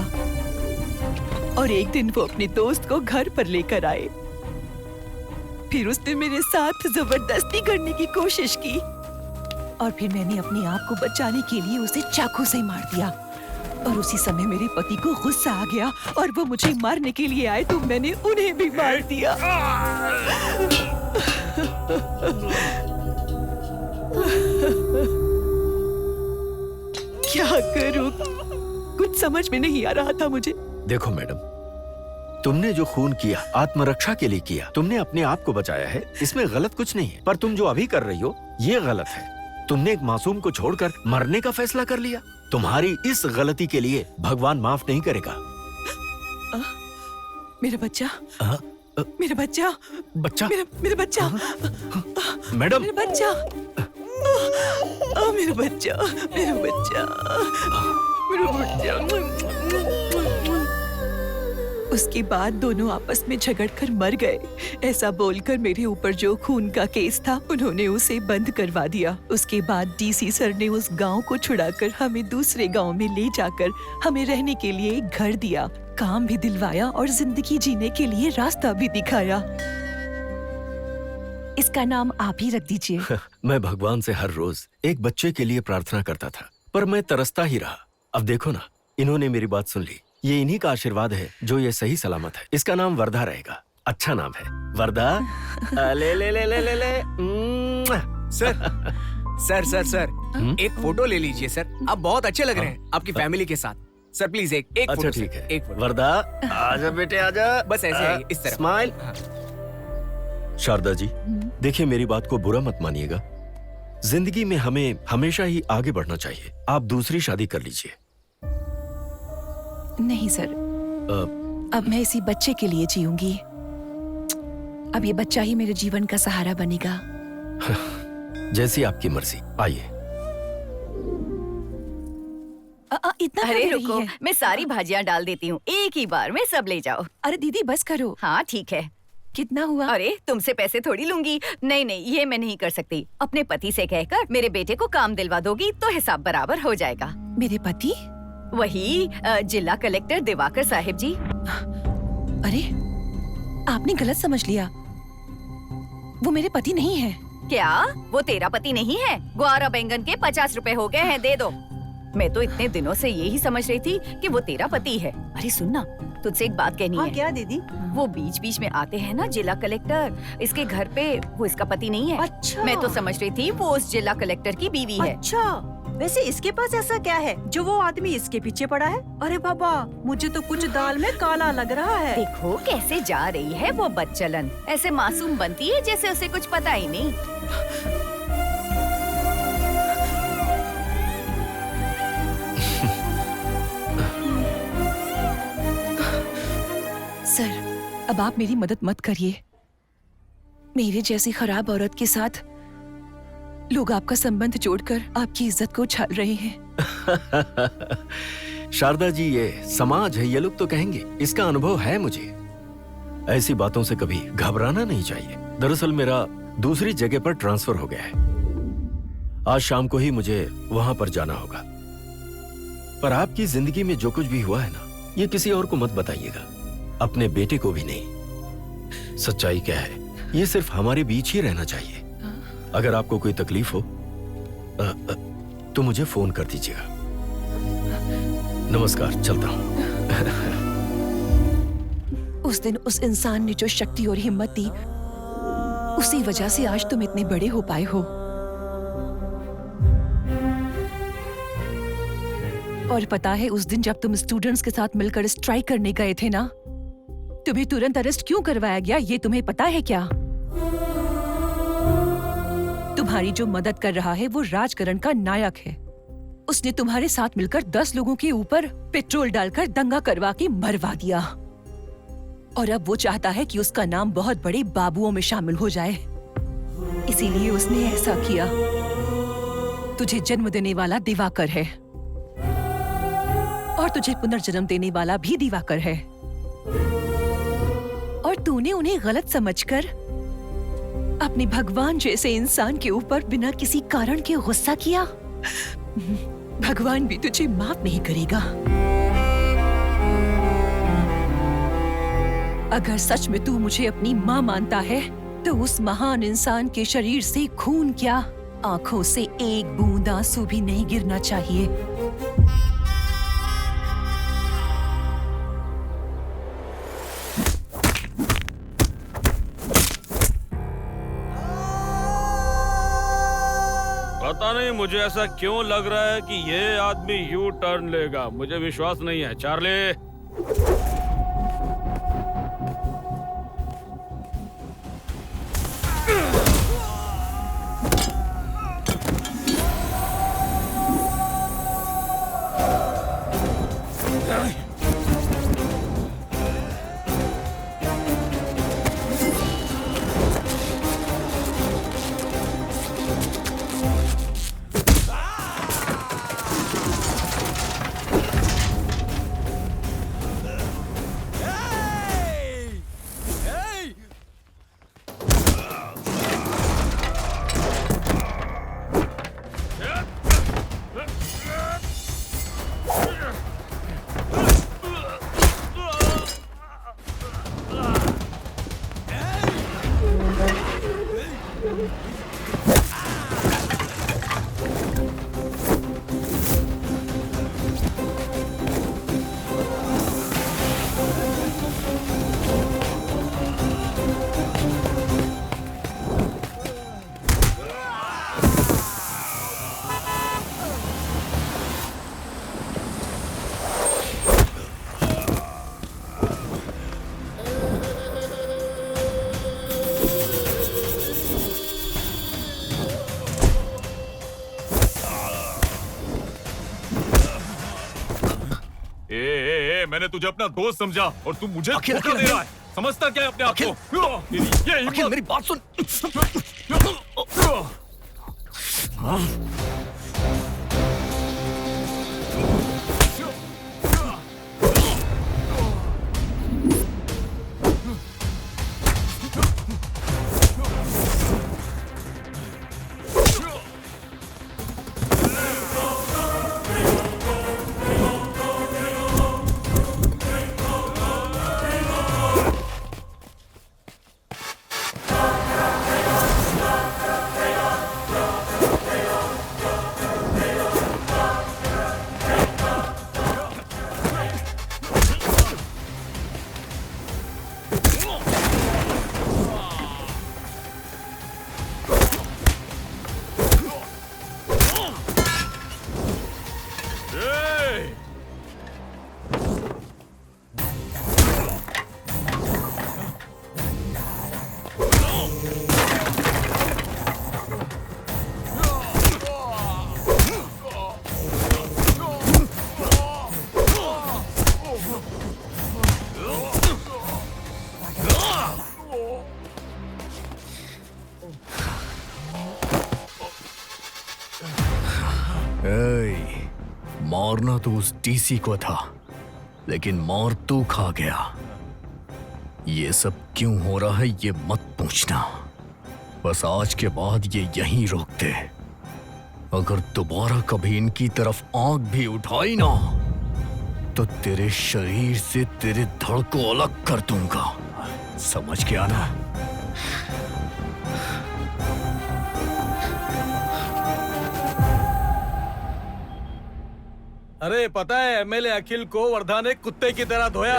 और एक दिन वो अपने दोस्त को घर पर लेकर आए। फिर उसने मेरे साथ जबरदस्ती करने की कोशिश की और फिर मैंने अपने आप को बचाने के लिए उसे चाकू से मार दिया। और उसी समय मेरे पति को गुस्सा आ गया और वो मुझे मारने के लिए आए तो मैंने उन्हें भी मार दिया। क्या करूं? कुछ समझ में नहीं आ रहा था मुझे। देखो मैडम, तुमने जो खून किया आत्मरक्षा के लिए किया, तुमने अपने आप को बचाया है, इसमें गलत कुछ नहीं है। पर तुम जो अभी कर रही हो ये गलत है। तुमने एक मासूम को छोड़कर मरने का फैसला कर लिया। तुम्हारी इस गलती के लिए भगवान माफ नहीं करेगा। मेरा बच्चा, मेरा बच्चा, बच्चा, मेरा बच्चा, मैडम, मेरा बच्चा, मेरा बच्चा, मेरा बच्चा, मेरा बच्चा। उसके बाद दोनों आपस में झगड़कर मर गए। ऐसा बोलकर मेरे ऊपर जो खून का केस था उन्होंने उसे बंद करवा दिया। उसके बाद डीसी सर ने उस गांव को छुड़ाकर हमें दूसरे गांव में ले जाकर हमें रहने के लिए एक घर दिया, काम भी दिलवाया और जिंदगी जीने के लिए रास्ता भी दिखाया। इसका नाम आप ही रख दीजिए। मैं भगवान से हर रोज एक बच्चे के लिए प्रार्थना करता था, पर मैं तरसता ही रहा। अब देखो ना, इन्होंने मेरी बात सुन ली। ये इन्हीं का आशीर्वाद है जो ये सही सलामत है। इसका नाम वर्धा रहेगा। अच्छा नाम है वर्धा। ले ले ले ले ले ले। सर सर सर सर एक फोटो ले लीजिए सर, आप बहुत अच्छे लग रहे हैं आपकी फैमिली के साथ। सर प्लीज एक अच्छा फोटो ठीक सर, है। एक फोटो। वर्धा आजा बेटे आजा। बस ऐसे ही इस तरह। स्माइल। शारदा जी, देखिए मेरी बात को बुरा मत मानिएगा। जिंदगी में हमें हमेशा ही आगे बढ़ना चाहिए। आप दूसरी शादी कर लीजिए। नहीं सर, अब मैं इसी बच्चे के लिए जीऊंगी। अब ये बच्चा ही मेरे जीवन का सहारा बनेगा। जैसी आपकी मर्जी। आइए। इतना अरे रुको, मैं सारी भाजियां डाल देती हूँ, एक ही बार में सब ले जाओ। अरे दीदी बस करो। हाँ ठीक है। कितना हुआ? अरे तुमसे पैसे थोड़ी लूंगी। नहीं नहीं, ये मैं नहीं कर सकती। अपने पति से कहकर मेरे बेटे को काम दिलवा दोगी तो हिसाब बराबर हो जाएगा। मेरे पति? वही जिला कलेक्टर दिवाकर साहिब जी। अरे आपने गलत समझ लिया, वो मेरे पति नहीं है। क्या वो तेरा पति नहीं है? ग्वार बैंगन के 50 रुपए हो गए हैं, दे दो। मैं तो इतने दिनों से यही समझ रही थी कि वो तेरा पति है। अरे सुनना, तुझसे एक बात कहनी है। क्या दीदी? वो बीच बीच में आते हैं ना जिला कलेक्टर, इसके घर पे, वो इसका पति नहीं है। अच्छा। मैं तो समझ रही थी वो उस जिला कलेक्टर की बीवी है। अच्छा, वैसे इसके पास ऐसा क्या है जो वो आदमी इसके पीछे पड़ा है? अरे बाबा, मुझे तो कुछ दाल में काला लग रहा है। देखो कैसे जा रही है वो बदचलन, ऐसे मासूम बनती है जैसे उसे कुछ पता ही नहीं। सर, अब आप मेरी मदद मत करिए। मेरे जैसी खराब औरत के साथ लोग आपका संबंध जोड़कर आपकी इज्जत को उछाल रहे हैं। शारदा जी, ये समाज है, ये लोग तो कहेंगे। इसका अनुभव है मुझे। ऐसी बातों से कभी घबराना नहीं चाहिए। दरअसल मेरा दूसरी जगह पर ट्रांसफर हो गया है। आज शाम को ही मुझे वहां पर जाना होगा। पर आपकी जिंदगी में जो कुछ भी हुआ है ना, ये किसी और को मत बताइएगा, अपने बेटे को भी नहीं। सच्चाई क्या है, ये सिर्फ हमारे बीच ही रहना चाहिए। अगर आपको कोई तकलीफ हो तो मुझे फोन कर दीजिएगा। नमस्कार, चलता हूं। उस दिन उस इंसान ने जो शक्ति और हिम्मत दी, उसी वजह से आज तुम इतने बड़े हो पाए हो। और पता है, उस दिन जब तुम स्टूडेंट्स के साथ मिलकर स्ट्राइक करने गए थे ना, तुम्हें तुरंत अरेस्ट क्यों करवाया गया, ये तुम्हें पता है क्या? तुम्हारी जो मदद कर रहा है वो राजकरण का नायक है। उसने तुम्हारे साथ मिलकर 10 लोगों के ऊपर पेट्रोल डालकर दंगा करवा के मरवा दिया। और अब वो चाहता है कि उसका नाम बहुत बड़े बाबुओं में शामिल हो जाए। इसीलिए उसने ऐसा किया। तुझे जन्म देने वाला दिवाकर है और तुझे पुनर्जन्म देने वाला भी दिवाकर है। और तूने उन्हें गलत समझकर अपने भगवान जैसे इंसान के ऊपर बिना किसी कारण के गुस्सा किया। भगवान भी तुझे माफ नहीं करेगा। अगर सच में तू मुझे अपनी माँ मानता है तो उस महान इंसान के शरीर से खून क्या, आंखों से एक बूंद आंसू भी नहीं गिरना चाहिए। पता नहीं मुझे ऐसा क्यों लग रहा है कि ये आदमी यू टर्न लेगा। मुझे विश्वास नहीं है। चार्ली, मैंने तुझे अपना दोस्त समझा और तू मुझे धोखा दे रहा है। समझता क्या है अपने आप को? अखिल, मेरी बात सुन। मारना तो उस डीसी को था, लेकिन मार तू खा गया। ये सब क्यों हो रहा है ये मत पूछना, बस आज के बाद ये यहीं रोक दे। अगर दोबारा कभी इनकी तरफ आंख भी उठाई ना तो तेरे शरीर से तेरे धड़ को अलग कर दूंगा, समझ गया ना? अरे पता है एमएलए अखिल को वर्धा ने कुत्ते की तरह धोया।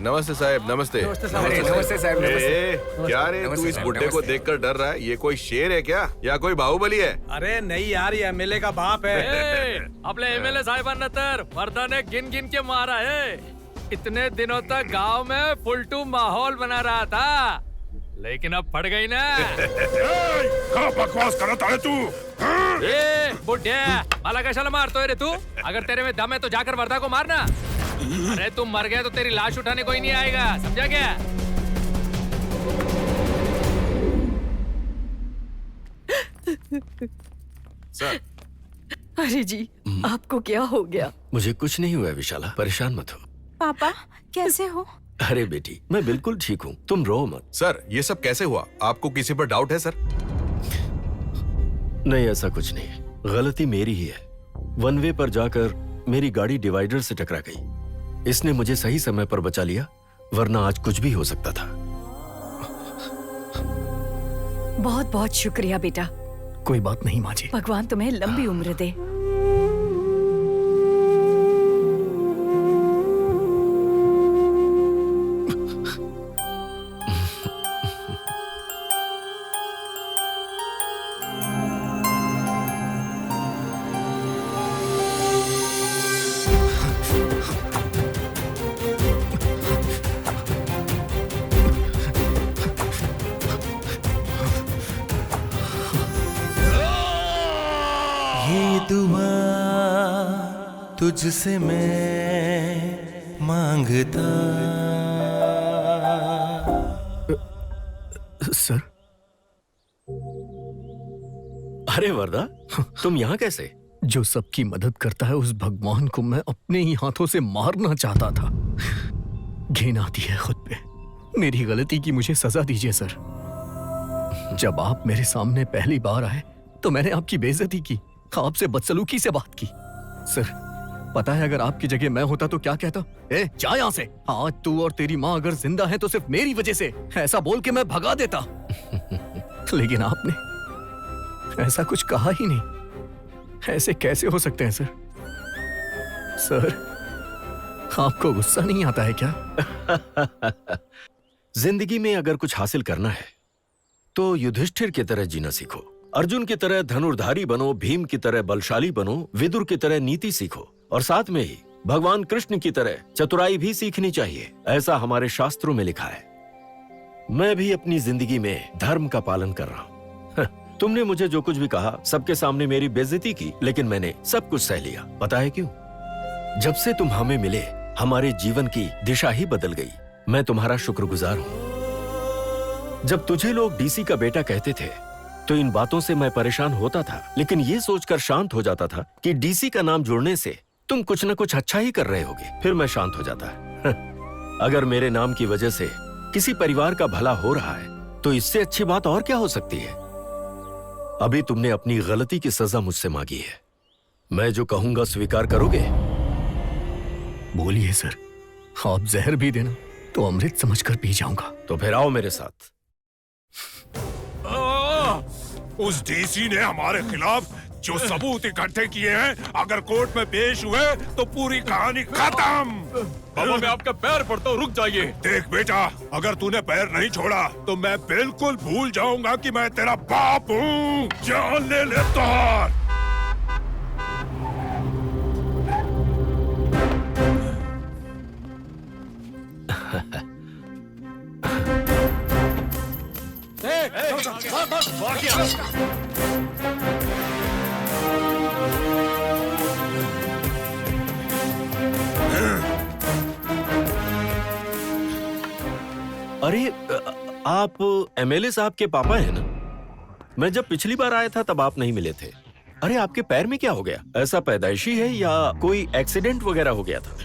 नमस्ते साहब, नमस्ते। नमस्ते साहब। नमस्ते साहब, नमस्ते। क्या रे, तू इस बुड्ढे को देखकर डर रहा है? ये कोई शेर है क्या या कोई बाहुबली है? अरे नहीं यार, ये एमएलए का बाप है। अपने एमएलए साहिबान नतर वर्धा ने गिन गिन के मारा है। इतने दिनों तक गांव में फुलटू माहौल बना रहा था, लेकिन अब पड़ गई ना। क्या बकवास करता है तू? ए बुड्ढे, माला कशाला मारतो है रे तू? अगर तेरे में दम है तो जाकर वर्धा को मारना। अरे तुम मर गए तो तेरी लाश उठाने कोई नहीं आएगा, समझा क्या? सर। अरे जी, आपको क्या हो गया? मुझे कुछ नहीं हुआ विशाला, परेशान मत हो। पापा कैसे हो? अरे बेटी, मैं बिल्कुल ठीक हूँ, तुम रो मत। सर, ये सब कैसे हुआ? आपको किसी पर डाउट है सर? नहीं, ऐसा कुछ नहीं है, गलती मेरी ही है। वन वे पर जाकर मेरी गाड़ी डिवाइडर से टकरा गई। इसने मुझे सही समय पर बचा लिया, वरना आज कुछ भी हो सकता था। बहुत बहुत शुक्रिया बेटा। कोई बात नहीं माँ जी। भगवान तुम्हें लंबी उम्र दे। तुझसे मैं मांगता। सर। अरे वर्धा, तुम यहाँ कैसे? जो सबकी मदद करता है उस भगवान को मैं अपने ही हाथों से मारना चाहता था। घिन आती है खुद पे। मेरी गलती की मुझे सजा दीजिए सर। जब आप मेरे सामने पहली बार आए तो मैंने आपकी बेइज्जती की, आपसे बदसलूकी से बात की। सर, पता है अगर आपकी जगह मैं होता तो क्या कहता? ए, जा यहाँ से। आज तू और तेरी माँ अगर जिंदा है तो सिर्फ मेरी वजह से, ऐसा बोल के मैं भगा देता। लेकिन आपने ऐसा कुछ कहा ही नहीं। ऐसे कैसे हो सकते हैं सर? सर, आपको गुस्सा नहीं आता है क्या? जिंदगी में अगर कुछ हासिल करना है तो युधिष्ठिर की तरह जीना सीखो, अर्जुन की तरह धनुर्धारी बनो, भीम की तरह बलशाली बनो, विदुर की तरह नीति सीखो, और साथ में ही भगवान कृष्ण की तरह चतुराई भी सीखनी चाहिए। ऐसा हमारे शास्त्रों में लिखा है। मैं भी अपनी जिंदगी में धर्म का पालन कर रहा हूँ। तुमने मुझे जो कुछ भी कहा, सबके सामने मेरी बेइज्जती की, लेकिन मैंने सब कुछ सह लिया। पता है क्यों? जब से तुम हमें मिले, हमारे जीवन की दिशा ही बदल गई। मैं तुम्हारा शुक्रगुजार हूँ। जब तुझे लोग डीसी का बेटा कहते थे तो इन बातों से मैं परेशान होता था, लेकिन ये सोचकर शांत हो जाता था कि डीसी का नाम जोड़ने से तुम कुछ न कुछ अच्छा ही कर रहे होगे। फिर मैं शांत हो जाता। अगर मेरे नाम की वजह से किसी परिवार का भला हो रहा है तो इससे अच्छी बात और क्या हो सकती है? अभी तुमने अपनी गलती की सजा मुझसे मांगी है। मैं जो कहूंगा स्वीकार करोगे? बोलिए सर। आप जहर भी देना तो अमृत समझकर पी जाऊंगा। तो फिर आओ मेरे साथ। उस डीसी ने हमारे खिलाफ जो सबूत इकट्ठे किए हैं, अगर कोर्ट में पेश हुए तो पूरी कहानी खत्म। बाबा, मैं आपका पैर पड़ता हूँ, रुक जाइए। देख बेटा, अगर तूने पैर नहीं छोड़ा तो मैं बिल्कुल भूल जाऊंगा कि मैं तेरा बाप हूँ। जान ले तोहार। अरे, आप एमएलए साहब के पापा हैं ना? मैं जब पिछली बार आया था तब आप नहीं मिले थे। अरे आपके पैर में क्या हो गया? ऐसा पैदाइशी है या कोई एक्सीडेंट वगैरह हो गया था?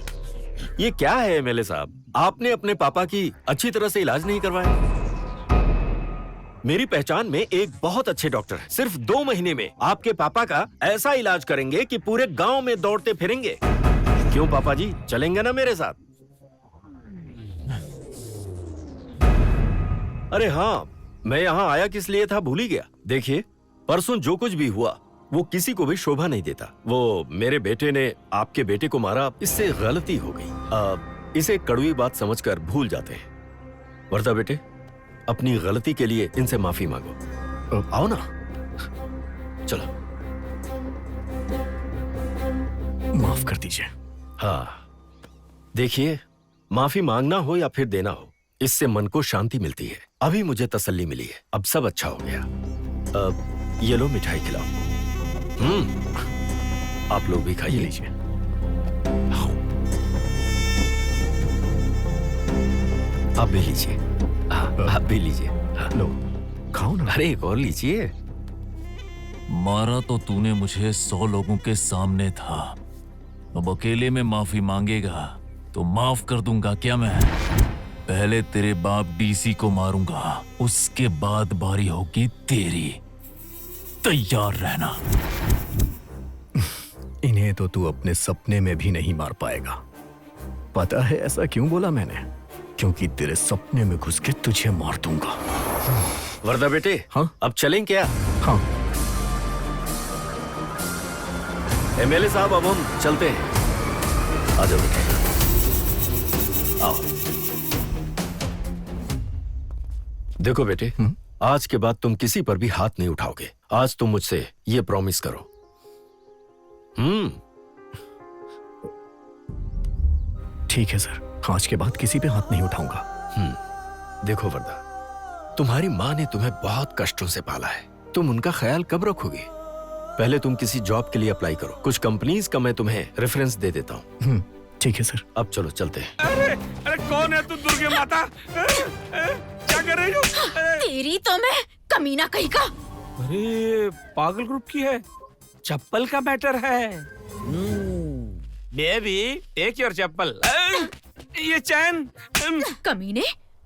ये क्या है एमएलए साहब? आपने अपने पापा की अच्छी तरह से इलाज नहीं करवाया? मेरी पहचान में एक बहुत अच्छे डॉक्टर है। सिर्फ 2 महीने में आपके पापा का ऐसा इलाज करेंगे कि पूरे गांव में दौड़ते फिरेंगे। क्यों पापा जी, चलेंगे ना मेरे साथ? अरे हाँ, मैं यहाँ आया किस लिए था भूल ही गया। देखिए, परसों जो कुछ भी हुआ वो किसी को भी शोभा नहीं देता। वो मेरे बेटे ने आपके बेटे को मारा, इससे गलती हो गई। इसे कड़वी बात समझकर भूल जाते हैं। वर्धा बेटे, अपनी गलती के लिए इनसे माफी मांगो। आओ ना, चलो। माफ कर दीजिए। हाँ, देखिए, माफी मांगना हो या फिर देना हो, इससे मन को शांति मिलती है। अभी मुझे तसल्ली मिली है, अब सब अच्छा हो गया। अब ये लो मिठाई खिलाओ। आप लोग भी खाइए। लीजिए। आप भी लीजिए। आप भी लीजिए। लो, खाओ ना। अरे एक और लीजिए। मारा तो तूने मुझे 100 लोगों के सामने था, अब अकेले में माफी मांगेगा तो माफ कर दूंगा क्या मैं? पहले तेरे बाप डीसी को मारूंगा, उसके बाद बारी होगी तेरी। तैयार रहना। इन्हें तो तू अपने सपने में भी नहीं मार पाएगा। पता है ऐसा क्यों बोला मैंने? क्योंकि तेरे सपने में घुस के तुझे मार दूंगा। वर्धा बेटे, हाँ? अब चलें क्या? हाँ। एमएलए साहब, अब हम चलते हैं। आ जाओ बेटे, आओ। देखो बेटे, आज के बाद तुम किसी पर भी हाथ नहीं उठाओगे। आज तुम मुझसे ये प्रॉमिस करो। ठीक है सर, आज के बाद किसी पे हाथ नहीं उठाऊंगा। देखो वर्धा, तुम्हारी माँ ने तुम्हें बहुत कष्टों से पाला है, तुम उनका ख्याल कब रखोगे? पहले तुम किसी जॉब के लिए अप्लाई करो। कुछ कंपनीज का मैं तुम्हें रेफरेंस दे देता हूँ। ठीक है सर। अब चलो चलते हैं। अरे कौन है तू दुर्गे माता? क्या कर रही हो? तेरी तो मैं कमीना कहीं का। अरे पागल ग्रुप की है, चप्पल का मैटर है। बेबी टेक योर चप्पल। ये चैन। कमीने,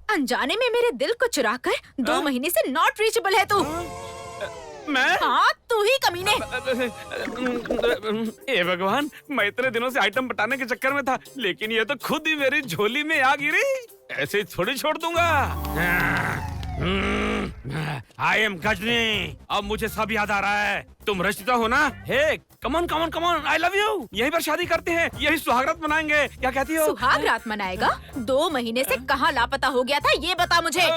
अनजाने में मेरे दिल को चुराकर 2 महीने से नॉट रीचेबल है तू। मैं? हाँ, तू ही कमीने। ए भगवान, मैं इतने दिनों से आइटम बटाने के चक्कर में था, लेकिन ये तो खुद ही मेरी झोली में आ गिरी। ऐसे थोड़ी छोड़ दूंगा। I am Ghajini. अब मुझे सब याद आ रहा है। तुम रचिता हो ना? Hey, come on come on come on, I love you. यहीं पर शादी करते हैं, यही सुहागरात मनाएंगे। क्या कहती हो? सुहागरात मनाएगा? 2 महीने से कहाँ लापता हो गया था, ये बता मुझे।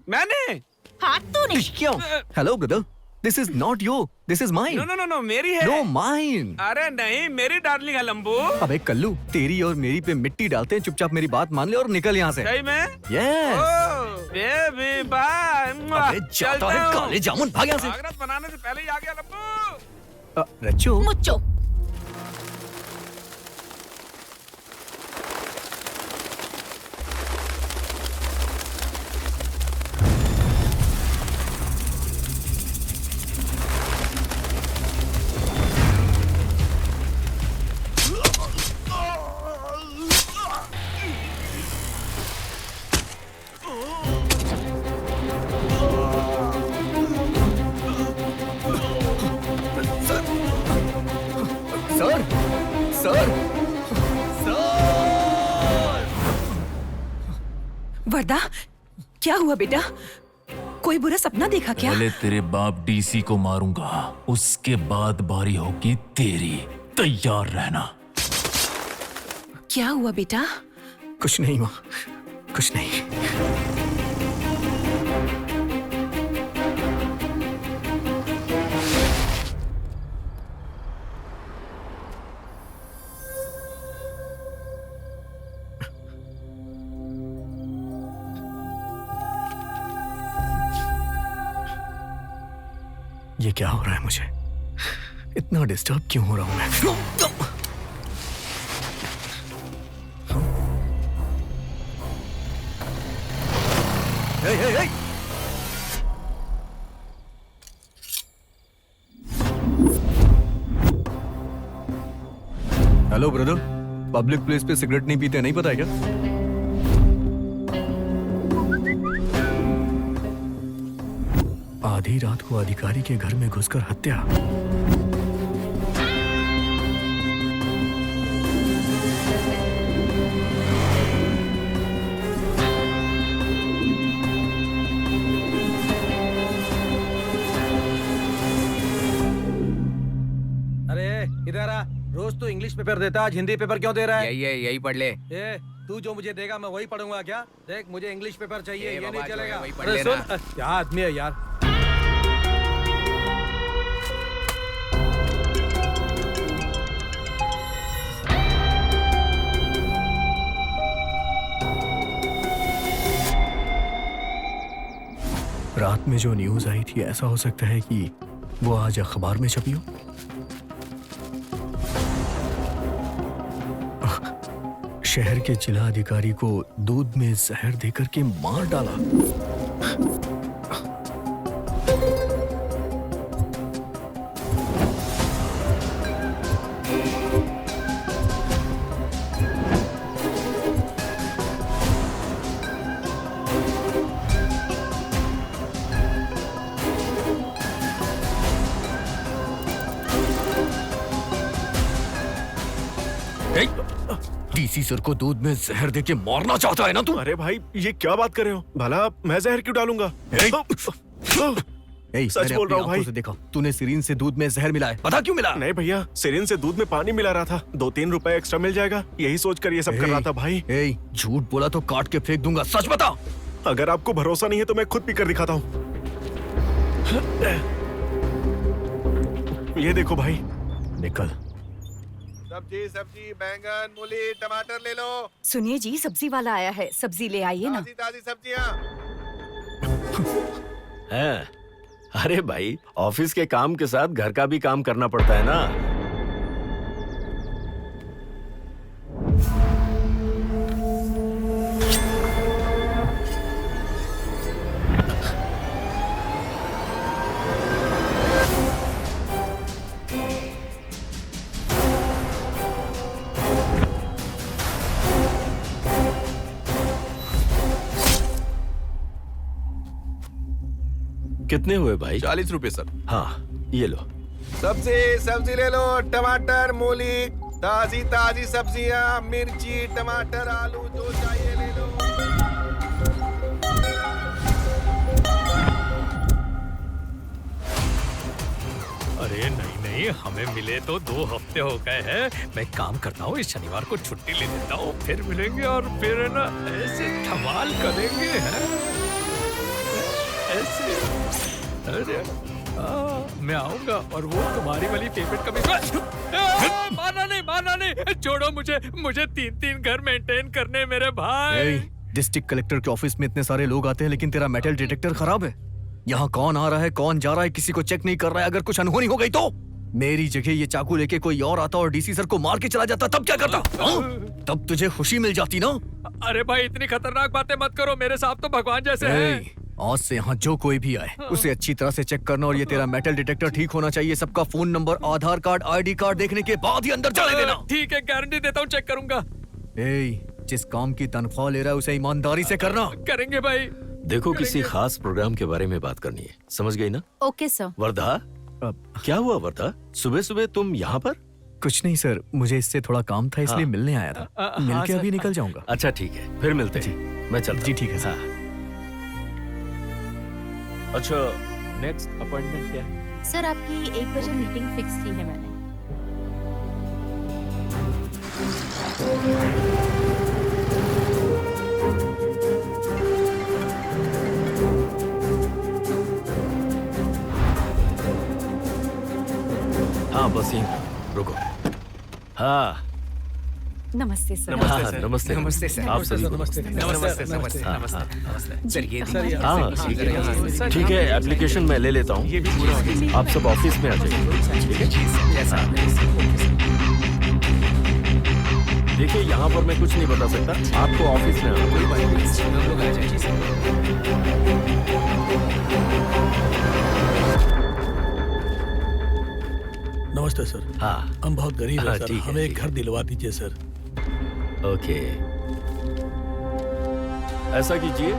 मैंने? हाँ, तूने। क्यों? Hello brother, this is not your, this is mine. No no no, मेरी है। No, mine. अरे नहीं, मेरी डार्लिंग है लंबू। अबे कल्लू, तेरी और मेरी पे मिट्टी डालते हैं। चुपचाप मेरी बात मान ले और निकल यहाँ से। सही में? यस। Baby bye. अबे जाता है काले जामुन, भाग यहाँ से। सुहागरात बनाने से पहले ही आ गया लंबू। रच्चू। मुच्चो। Sir, sir, sir. वर्धा, क्या हुआ बेटा? कोई बुरा सपना देखा क्या? पहले तेरे बाप डीसी को मारूंगा, उसके बाद बारी होगी तेरी। तैयार रहना। क्या हुआ बेटा? कुछ नहीं माँ, कुछ नहीं। ये क्या हो रहा है मुझे? इतना डिस्टर्ब क्यों हो रहा हूं मैं? Hey, hey, hey! Hello brother, public place पे सिगरेट नहीं पीते, नहीं पता है क्या? आधी रात को अधिकारी के घर में घुसकर हत्या। इधर आ। रोज तू इंग्लिश पेपर देता, आज हिंदी पेपर क्यों दे रहा है? यही पढ़ ले। तू जो मुझे देगा मैं वही पढ़ूंगा क्या? देख, मुझे इंग्लिश पेपर चाहिए, ये नहीं चलेगा। वही पढ़ अरे लेना। सुन, क्या आदमी है यार। रात में जो न्यूज आई थी, ऐसा हो सकता है कि वो आज अखबार में छपी हो। शहर के जिला अधिकारी को दूध में जहर देकर के मार डाला। डीसी सर को दूध में जहर देके मारना चाहता है ना तू? अरे भाई, ये क्या बात कर रहे हो? भला मैं जहर क्यों डालूंगा? सच बोल रहा हूँ भाई। देखा तूने सिरिन से दूध में जहर मिलाया, पता क्यों मिला? नहीं भैया, सिरिन से दूध में पानी मिला रहा था। 2-3 रुपए एक्स्ट्रा मिल जाएगा, यही सोचकर ये सब कर रहा था भाई। झूठ बोला तो काट के फेंक दूंगा, सच बता। अगर आपको भरोसा नहीं है तो मैं खुद पी कर दिखाता हूँ। ये देखो भाई। निकल। सब्जी, बैंगन, मूली, टमाटर ले लो। सुनिए जी, सब्जी वाला आया है, सब्जी ले आइए ना। ताजी सब्जियाँ। अरे भाई, ऑफिस के काम के साथ घर का भी काम करना पड़ता है ना। कितने हुए भाई? 40 रुपए सर। हाँ, ये लो। सब्जी ले लो। टमाटर, मूली, ताजी सब्जियां, मिर्ची, टमाटर, आलू, जो चाहिए ले लो। अरे नहीं, हमें मिले तो 2 हफ्ते हो गए हैं। मैं काम करता हूँ, इस शनिवार को छुट्टी ले लेता हूँ, फिर मिलेंगे और फिर ना ऐसे धमाल करेंगे। ऐसे अरे मैं आऊंगा और वो तुम्हारी वाली फेवरेट कभी। मारना नहीं, छोड़ो मुझे 3 घर मेंटेन करने मेरे भाई। डिस्ट्रिक्ट कलेक्टर के ऑफिस में इतने सारे लोग आते हैं, लेकिन तेरा मेटल डिटेक्टर खराब है। यहाँ कौन आ रहा है, कौन जा रहा है, किसी को चेक नहीं कर रहा है। अगर कुछ अनहोनी हो गई तो मेरी जगह ये चाकू लेके कोई और आता और डीसी सर को मार के चला जाता, तब क्या करता? तब तुझे खुशी मिल जाती ना। अरे भाई, इतनी खतरनाक बातें मत करो, मेरे साथ तो भगवान जैसे हैं। आज से यहाँ जो कोई भी आए उसे अच्छी तरह से चेक करना, और ये तेरा मेटल डिटेक्टर ठीक होना चाहिए। सबका फोन नंबर, आधार कार्ड, ID कार्ड देखने के बाद ही अंदर जाने देना। ठीक है, गारंटी देता हूँ, चेक करूंगा। जिस काम की तनख्वाह ले रहा है उसे ईमानदारी से करना। करेंगे भाई। देखो, किसी खास प्रोग्राम के बारे में बात करनी है, समझ गई ना? Okay sir. वर्धा, क्या हुआ वर्धा? सुबह तुम यहाँ पर? कुछ नहीं सर, मुझे इससे थोड़ा काम था, इसलिए मिलने आया था। मिलके अभी निकल जाऊंगा। अच्छा ठीक है, फिर मिलते हैं। मैं चलता। जी ठीक है सर। अच्छा, नेक्स्ट अपॉइंटमेंट क्या है? सर, आपकी 1 बजे मीटिंग फिक्स की है मैंने। हाँ, बस यहीं रुको। हाँ, नमस्ते सर। नमस्ते सर। आप सभी को नमस्ते। सर, ये हाँ ठीक है, एप्लीकेशन मैं ले लेता हूँ। आप सब ऑफिस में आ जाइए। देखिए, यहाँ पर मैं कुछ नहीं बता सकता, आपको ऑफिस में आना नमस्ते सर। हाँ हम बहुत गरीब हैं सर, ठीक है, हमें एक ठीक घर दिलवा दीजिए सर। ओके, ऐसा कीजिए,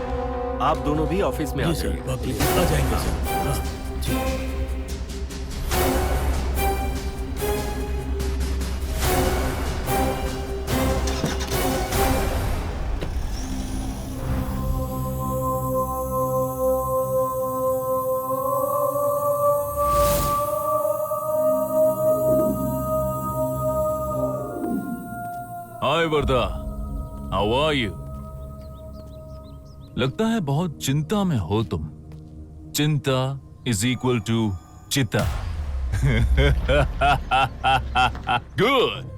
आप दोनों भी ऑफिस में आ जी सर, जाइए। बहुत प्लीज आ जाएंगे सर। हाँ, जी। हाय वर्दा, हाउ आर यू? लगता है बहुत चिंता में हो तुम। चिंता इज इक्वल टू चिता। गुड।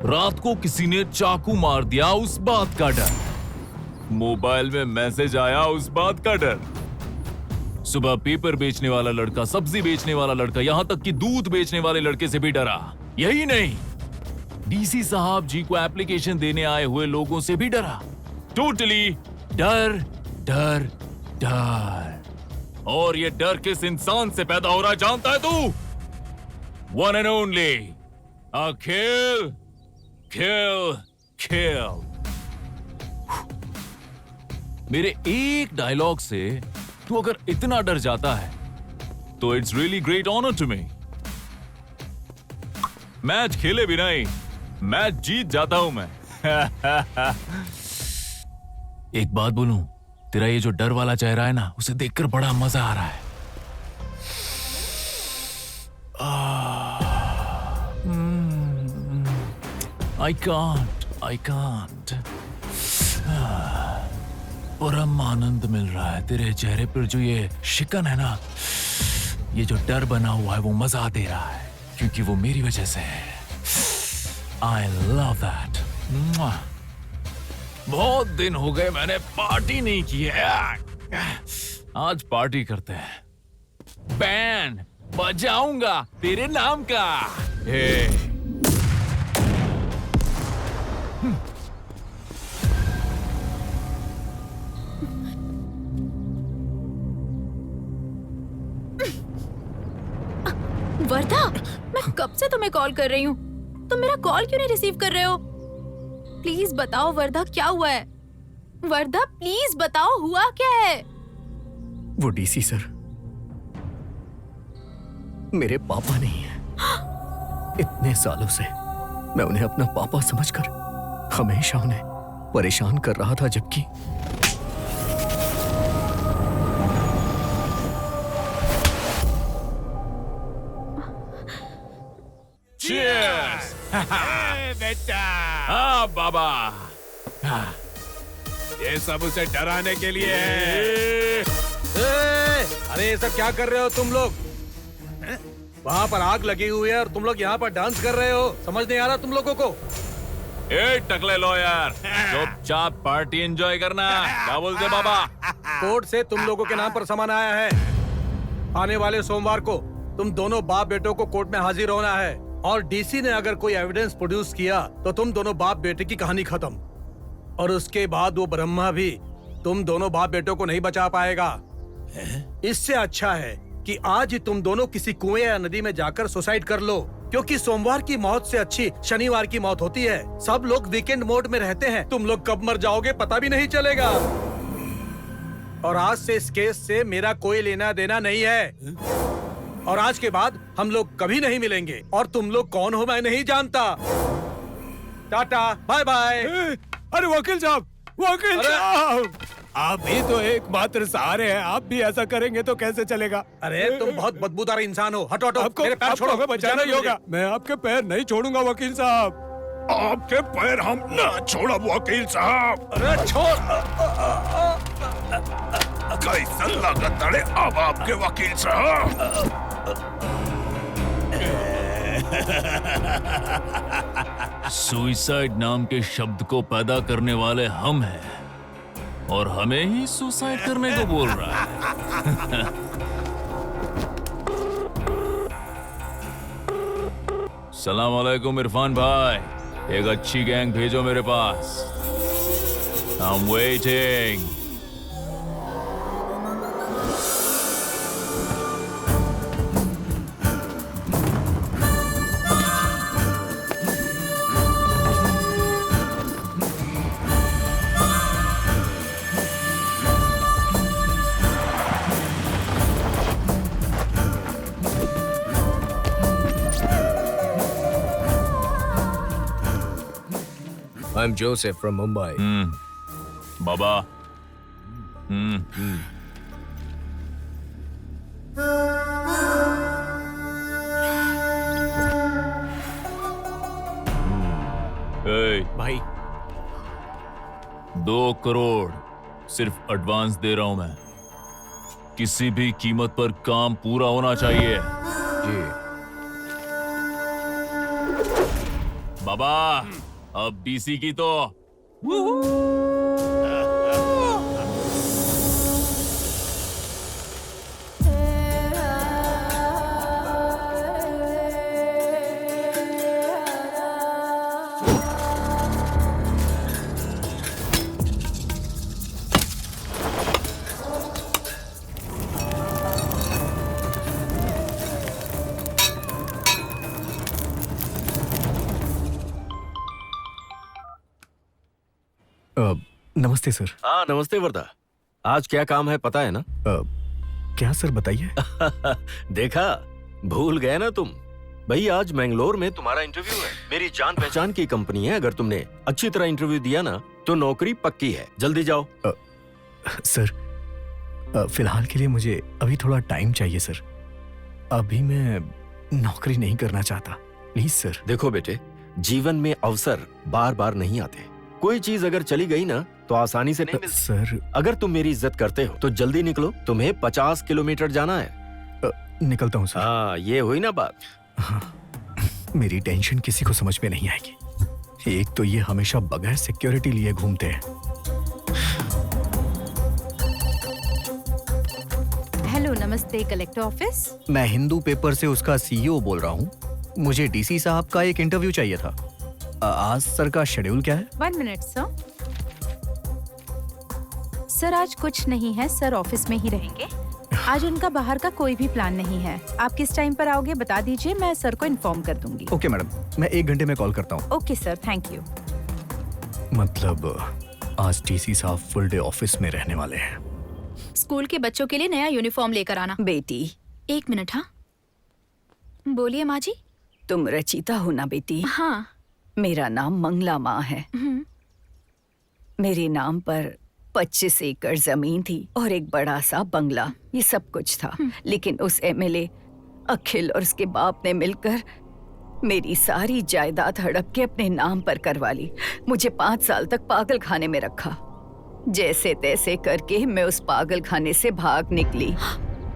रात को किसी ने चाकू मार दिया, उस बात का डर। मोबाइल में मैसेज आया, उस बात का डर। सुबह पेपर बेचने वाला लड़का, सब्जी बेचने वाला लड़का, यहां तक कि दूध बेचने वाले लड़के से भी डरा। यही नहीं, डीसी साहब जी को एप्लीकेशन देने आए हुए लोगों से भी डरा। टोटली डर डर डर। और ये डर किस इंसान से पैदा हो रहा है जानता है तू? वन एंड ओनली अखिल। किल किल। मेरे एक डायलॉग से तू अगर इतना डर जाता है तो it's really great honour to me. Match खेले भी नहीं, मैच जीत जाता हूं मैं। एक बात बोलूं, तेरा ये जो डर वाला चेहरा है ना, उसे देखकर बड़ा मजा आ रहा है। I can't. परम आनंद मिल रहा है तेरे चेहरे पर। जो ये शिकन है ना, ये जो डर बना हुआ है, वो मजा दे रहा है, क्योंकि वो मेरी वजह से है। I love that. बहुत दिन हो गए मैंने पार्टी नहीं की है। आज पार्टी करते हैं। बैंड बजाऊंगा तेरे नाम का। वर्धा, मैं कब से तुम्हें कॉल कर रही हूँ, तुम मेरा कॉल क्यों नहीं रिसीव कर रहे हो? प्लीज बताओ वर्धा, क्या हुआ है? वर्धा प्लीज बताओ, हुआ क्या है? वो डीसी सर मेरे पापा नहीं है। इतने सालों से मैं उन्हें अपना पापा समझकर हमेशा उन्हें परेशान कर रहा था, जबकि Cheers! बेटा। हाँ बाबा। ये सब उसे डराने के लिए है। अरे ये सब क्या कर रहे हो तुम लोग? वहाँ पर आग लगी हुई है और तुम लोग यहाँ पर डांस कर रहे हो। समझ नहीं आ रहा तुम लोगों को? ए टकले लॉयर, चुपचाप पार्टी एंजॉय करना। क्या बोलते बाबा? कोर्ट से तुम लोगों के नाम पर सामान आया है। आने वाले सोमवार को तुम दोनों बाप बेटों को कोर्ट में हाजिर होना है, और डीसी ने अगर कोई एविडेंस प्रोड्यूस किया तो तुम दोनों बाप बेटे की कहानी खत्म। और उसके बाद वो ब्रह्मा भी तुम दोनों बाप बेटों को नहीं बचा पाएगा। इससे अच्छा है कि आज ही तुम दोनों किसी कुएं या नदी में जाकर सुसाइड कर लो, क्योंकि सोमवार की मौत से अच्छी शनिवार की मौत होती है। सब लोग वीकेंड मोड में रहते हैं, तुम लोग कब मर जाओगे पता भी नहीं चलेगा। और आज से इस केस से मेरा कोई लेना देना नहीं है, और आज के बाद हम लोग कभी नहीं मिलेंगे। और तुम लोग कौन हो मैं नहीं जानता। Tata bye bye. अरे वकील साहब, वकील साहब, आप भी तो एकमात्र सहारे हैं। आप भी ऐसा करेंगे तो कैसे चलेगा? अरे तुम बहुत बदबूदार इंसान हो। हटो हटो, आपको मेरे पैर छोड़ो। हमें बचाना ही होगा। मैं आपके पैर नहीं छोड़ूंगा वकील साहब। आपके पैर हम ना छोड़ा वकील साहब। अरे छोड़। कैसा लागत अड़े अब आपके वकील साहब। सुइसाइड नाम के शब्द को पैदा करने वाले हम हैं, और हमें ही सुसाइड करने को बोल रहा है। सलाम अलैकुम इरफान भाई, एक अच्छी गैंग भेजो मेरे पास। I'm waiting. I'm Joseph from Mumbai. बाबा भाई 2 करोड़ सिर्फ एडवांस दे रहा हूं मैं। किसी भी कीमत पर काम पूरा होना चाहिए। जी बाबा, अब डीसी की तो नमस्ते सर। हाँ नमस्ते वर्दा। आज क्या काम है पता है ना? क्या सर बताइए। देखा, भूल गए ना तुम। भाई आज मैंगलोर में तुम्हारा इंटरव्यू है। मेरी जान पहचान की कंपनी है। अगर तुमने अच्छी तरह इंटरव्यू दिया ना तो नौकरी पक्की है। जल्दी जाओ। सर फिलहाल के लिए मुझे अभी थोड़ा टाइम चाहिए सर। अभी मैं नौकरी नहीं करना चाहता, प्लीज सर। देखो बेटे, जीवन में अवसर बार बार नहीं आते। कोई चीज अगर चली गई ना तो आसानी से नहीं मिलती। सर अगर तुम मेरी इज्जत करते हो तो जल्दी निकलो। तुम्हें 50 किलोमीटर जाना है। निकलता हूँ सर। हाँ ये हुई ना बात। हाँ, मेरी टेंशन किसी को समझ में नहीं आएगी। एक तो ये हमेशा बगैर सिक्योरिटी लिए घूमते हैं। हेलो, नमस्ते कलेक्टर ऑफिस। मैं हिंदू पेपर से उसका सीईओ बोल रहा हूँ। मुझे डीसी साहब का एक इंटरव्यू चाहिए था। आज सर का शेड्यूल क्या है? 1 मिनट सर। सर आज कुछ नहीं है, सर ऑफिस में ही रहेंगे। आज उनका बाहर का कोई भी प्लान नहीं है। आप किस टाइम पर आओगे बता दीजिए, मैं सर को इन्फॉर्म कर दूंगी। ओके मैडम, मैं 1 घंटे में कॉल करता हूँ। Okay sir, thank you. मतलब आज डीसी साहब फुल डे ऑफिस में रहने वाले हैं। स्कूल के बच्चों के लिए नया यूनिफॉर्म लेकर आना। बेटी 1 मिनट। हाँ बोलिए माँ जी। तुम रचिता हो ना बेटी? हाँ। मेरा नाम मंगला माँ है। मेरे नाम पर 25 एकड़ जमीन थी और एक बड़ा सा बंगला, ये सब कुछ था। लेकिन उस एमएलए अखिल और उसके बाप ने मिलकर मेरी सारी जायदाद हड़प के अपने नाम पर करवा ली। मुझे 5 साल तक पागल खाने में रखा। जैसे तैसे करके मैं उस पागल खाने से भाग निकली।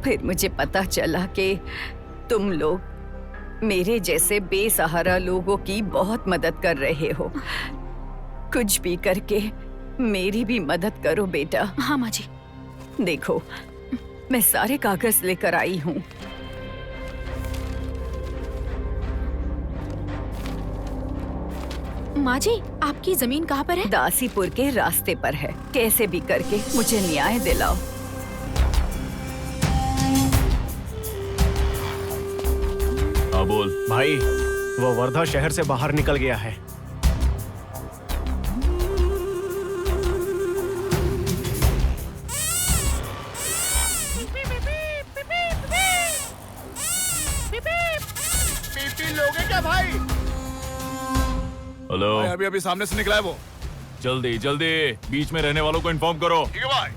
फिर मुझे पता चला कि तुम लोग मेरे जैसे बेसहारा लोगों की बहुत मदद कर रहे हो। कुछ भी करके मेरी भी मदद करो बेटा। हाँ माँ जी। देखो, मैं सारे कागज लेकर आई हूँ। माँ जी, आपकी जमीन कहाँ पर है? दासीपुर के रास्ते पर है। कैसे भी करके मुझे न्याय दिलाओ। हाँ बोल। भाई वो वर्धा शहर से बाहर निकल गया है। लोगे क्या भाई? हेलो। अभी अभी सामने से निकला है वो। जल्दी जल्दी बीच में रहने वालों को इन्फॉर्म करो। ठीक है भाई।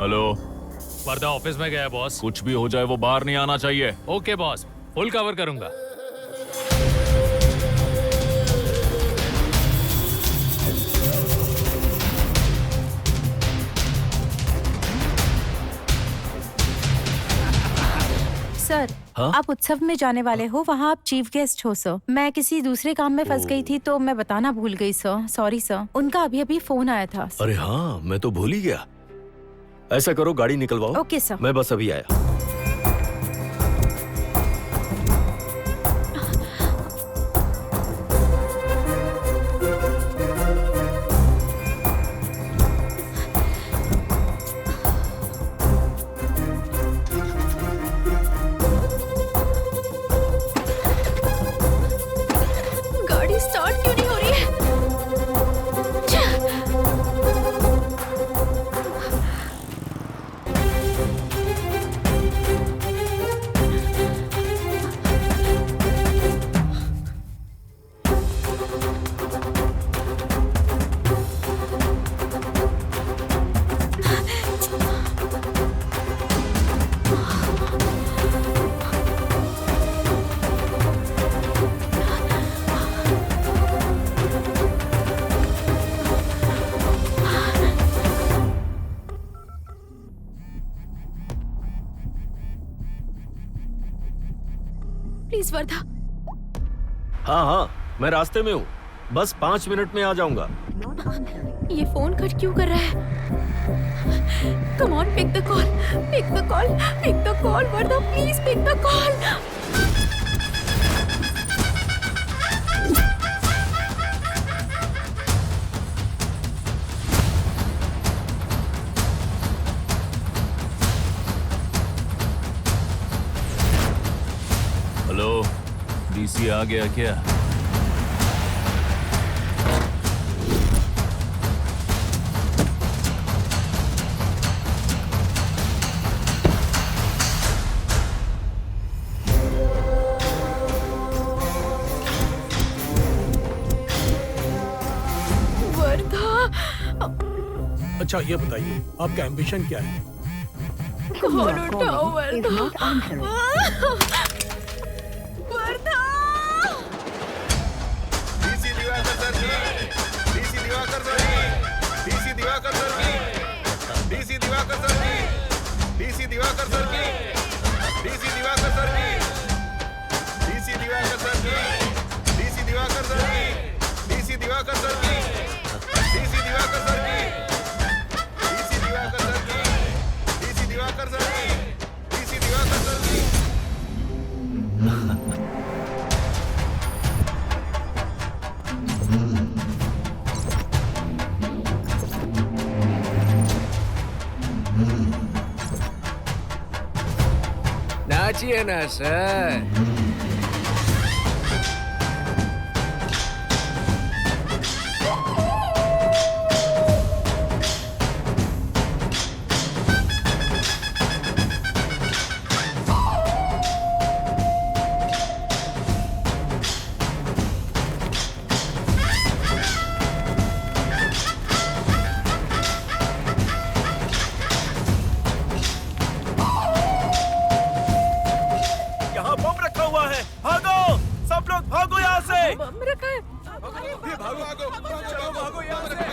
हेलो। वर्धा ऑफिस में गया बॉस। कुछ भी हो जाए वो बाहर नहीं आना चाहिए। ओके बॉस, फुल कवर करूंगा। सर आप उत्सव में जाने वाले हो, वहाँ आप चीफ गेस्ट हो सर। मैं किसी दूसरे काम में फंस गई थी तो मैं बताना भूल गई सर। Sorry sir. उनका अभी अभी फोन आया था। अरे हाँ, मैं तो भूल ही गया। ऐसा करो, गाड़ी निकलवाओ। Okay sir. मैं बस अभी आया। प्लीज वर्धा। हाँ हाँ, मैं रास्ते में हूँ, बस 5 मिनट में आ जाऊंगा। ये फोन कट क्यों कर रहा है? Come on, pick the call, pick the call, pick the call Vardha, please pick the call. Hello, DC आ गया क्या? अच्छा ये बताइए आपका एम्बिशन क्या है? कॉल उठाओ वर्धा। वर्धा। डीसी दिवाकर सर जी, डीसी दिवाकर सर जी, डीसी दिवाकर सर जी, डीसी दिवाकर सर जी, डीसी दिवाकर सर जी, डीसी दिवाकर सर जी, डीसी दिवाकर सर जी, डीसी दिवाकर सर जी, डीसी दिवाकर सर जी, डीसी दिवाकर सर जी, डीसी दिवाकर सर जी, डीसी दिवाकर सर जी, डीसी दिवाकर सर जी। नाचिए ना सर। यहाँ बम रखा हुआ है, भागो सब लोग, भागो यहाँ से। बम रखा है। भागो भागो भागो भागो यहाँ से।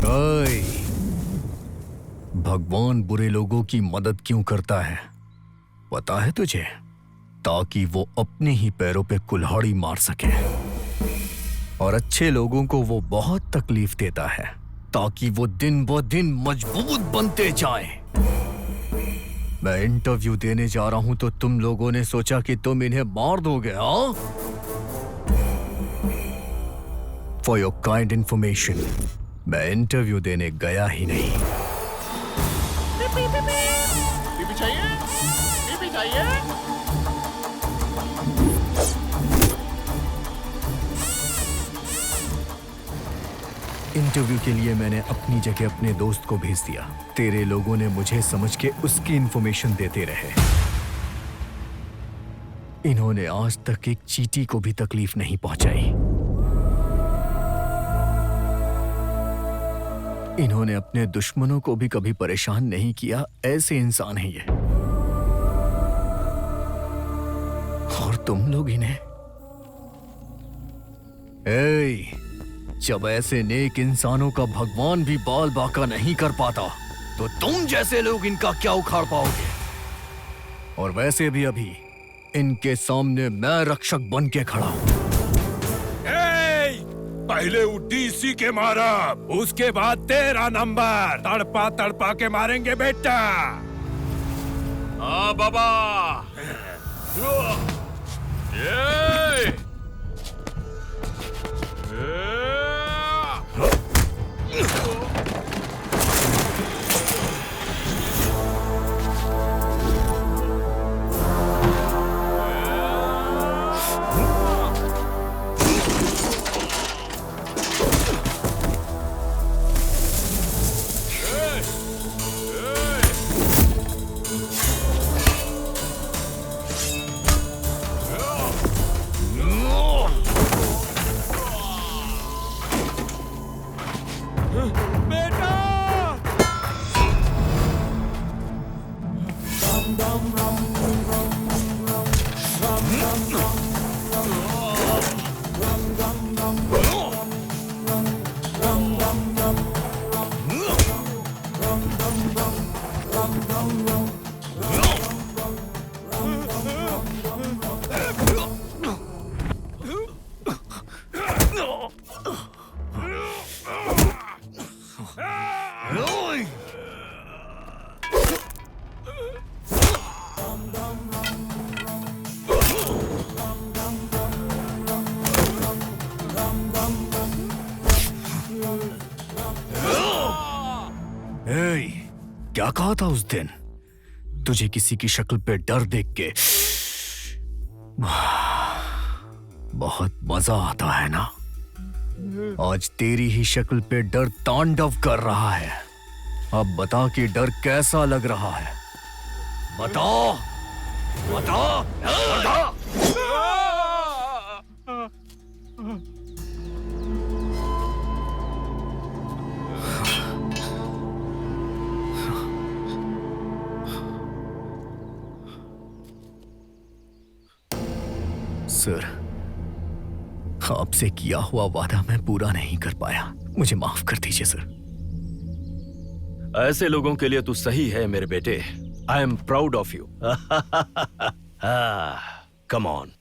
ओए, भगवान बुरे लोगों की मदद क्यों करता है पता है तुझे? ताकि वो अपने ही पैरों पे कुल्हाड़ी मार सके। और अच्छे लोगों को वो बहुत तकलीफ देता है ताकि वो दिन ब दिन मजबूत बनते जाएं। मैं इंटरव्यू देने जा रहा हूं तो तुम लोगों ने सोचा कि तुम इन्हें मार दोगे, हाँ? फॉर योर काइंड इंफॉर्मेशन, मैं इंटरव्यू देने गया ही नहीं। पीपी चाहिए? पीपी चाहिए? इंटरव्यू के लिए मैंने अपनी जगह अपने दोस्त को भेज दिया। तेरे लोगों ने मुझे समझ के उसकी इंफॉर्मेशन देते रहे। इन्होंने आज तक एक चींटी को भी तकलीफ नहीं पहुंचाई। इन्होंने अपने दुश्मनों को भी कभी परेशान नहीं किया। ऐसे इंसान हैं ये। और तुम लोग इन्हें जब ऐसे नेक इंसानों का भगवान भी बाल बांका नहीं कर पाता तो तुम जैसे लोग इनका क्या उखाड़ पाओगे? और वैसे भी अभी इनके सामने मैं रक्षक बन के खड़ा हूं। पहले वो डीसी के मारा, उसके बाद तेरा नंबर। तड़पा तड़पा के मारेंगे बेटा। हाँ बाबा। क्या कहा था उस दिन? तुझे किसी की शक्ल पे डर देख के बहुत मजा आता है ना? आज तेरी ही शक्ल पे डर तांडव कर रहा है। अब बता कि डर कैसा लग रहा है? बता, बता, बता। सर, आपसे किया हुआ वादा मैं पूरा नहीं कर पाया, मुझे माफ कर दीजिए सर। ऐसे लोगों के लिए तू सही है मेरे बेटे। I am proud of you. Come on.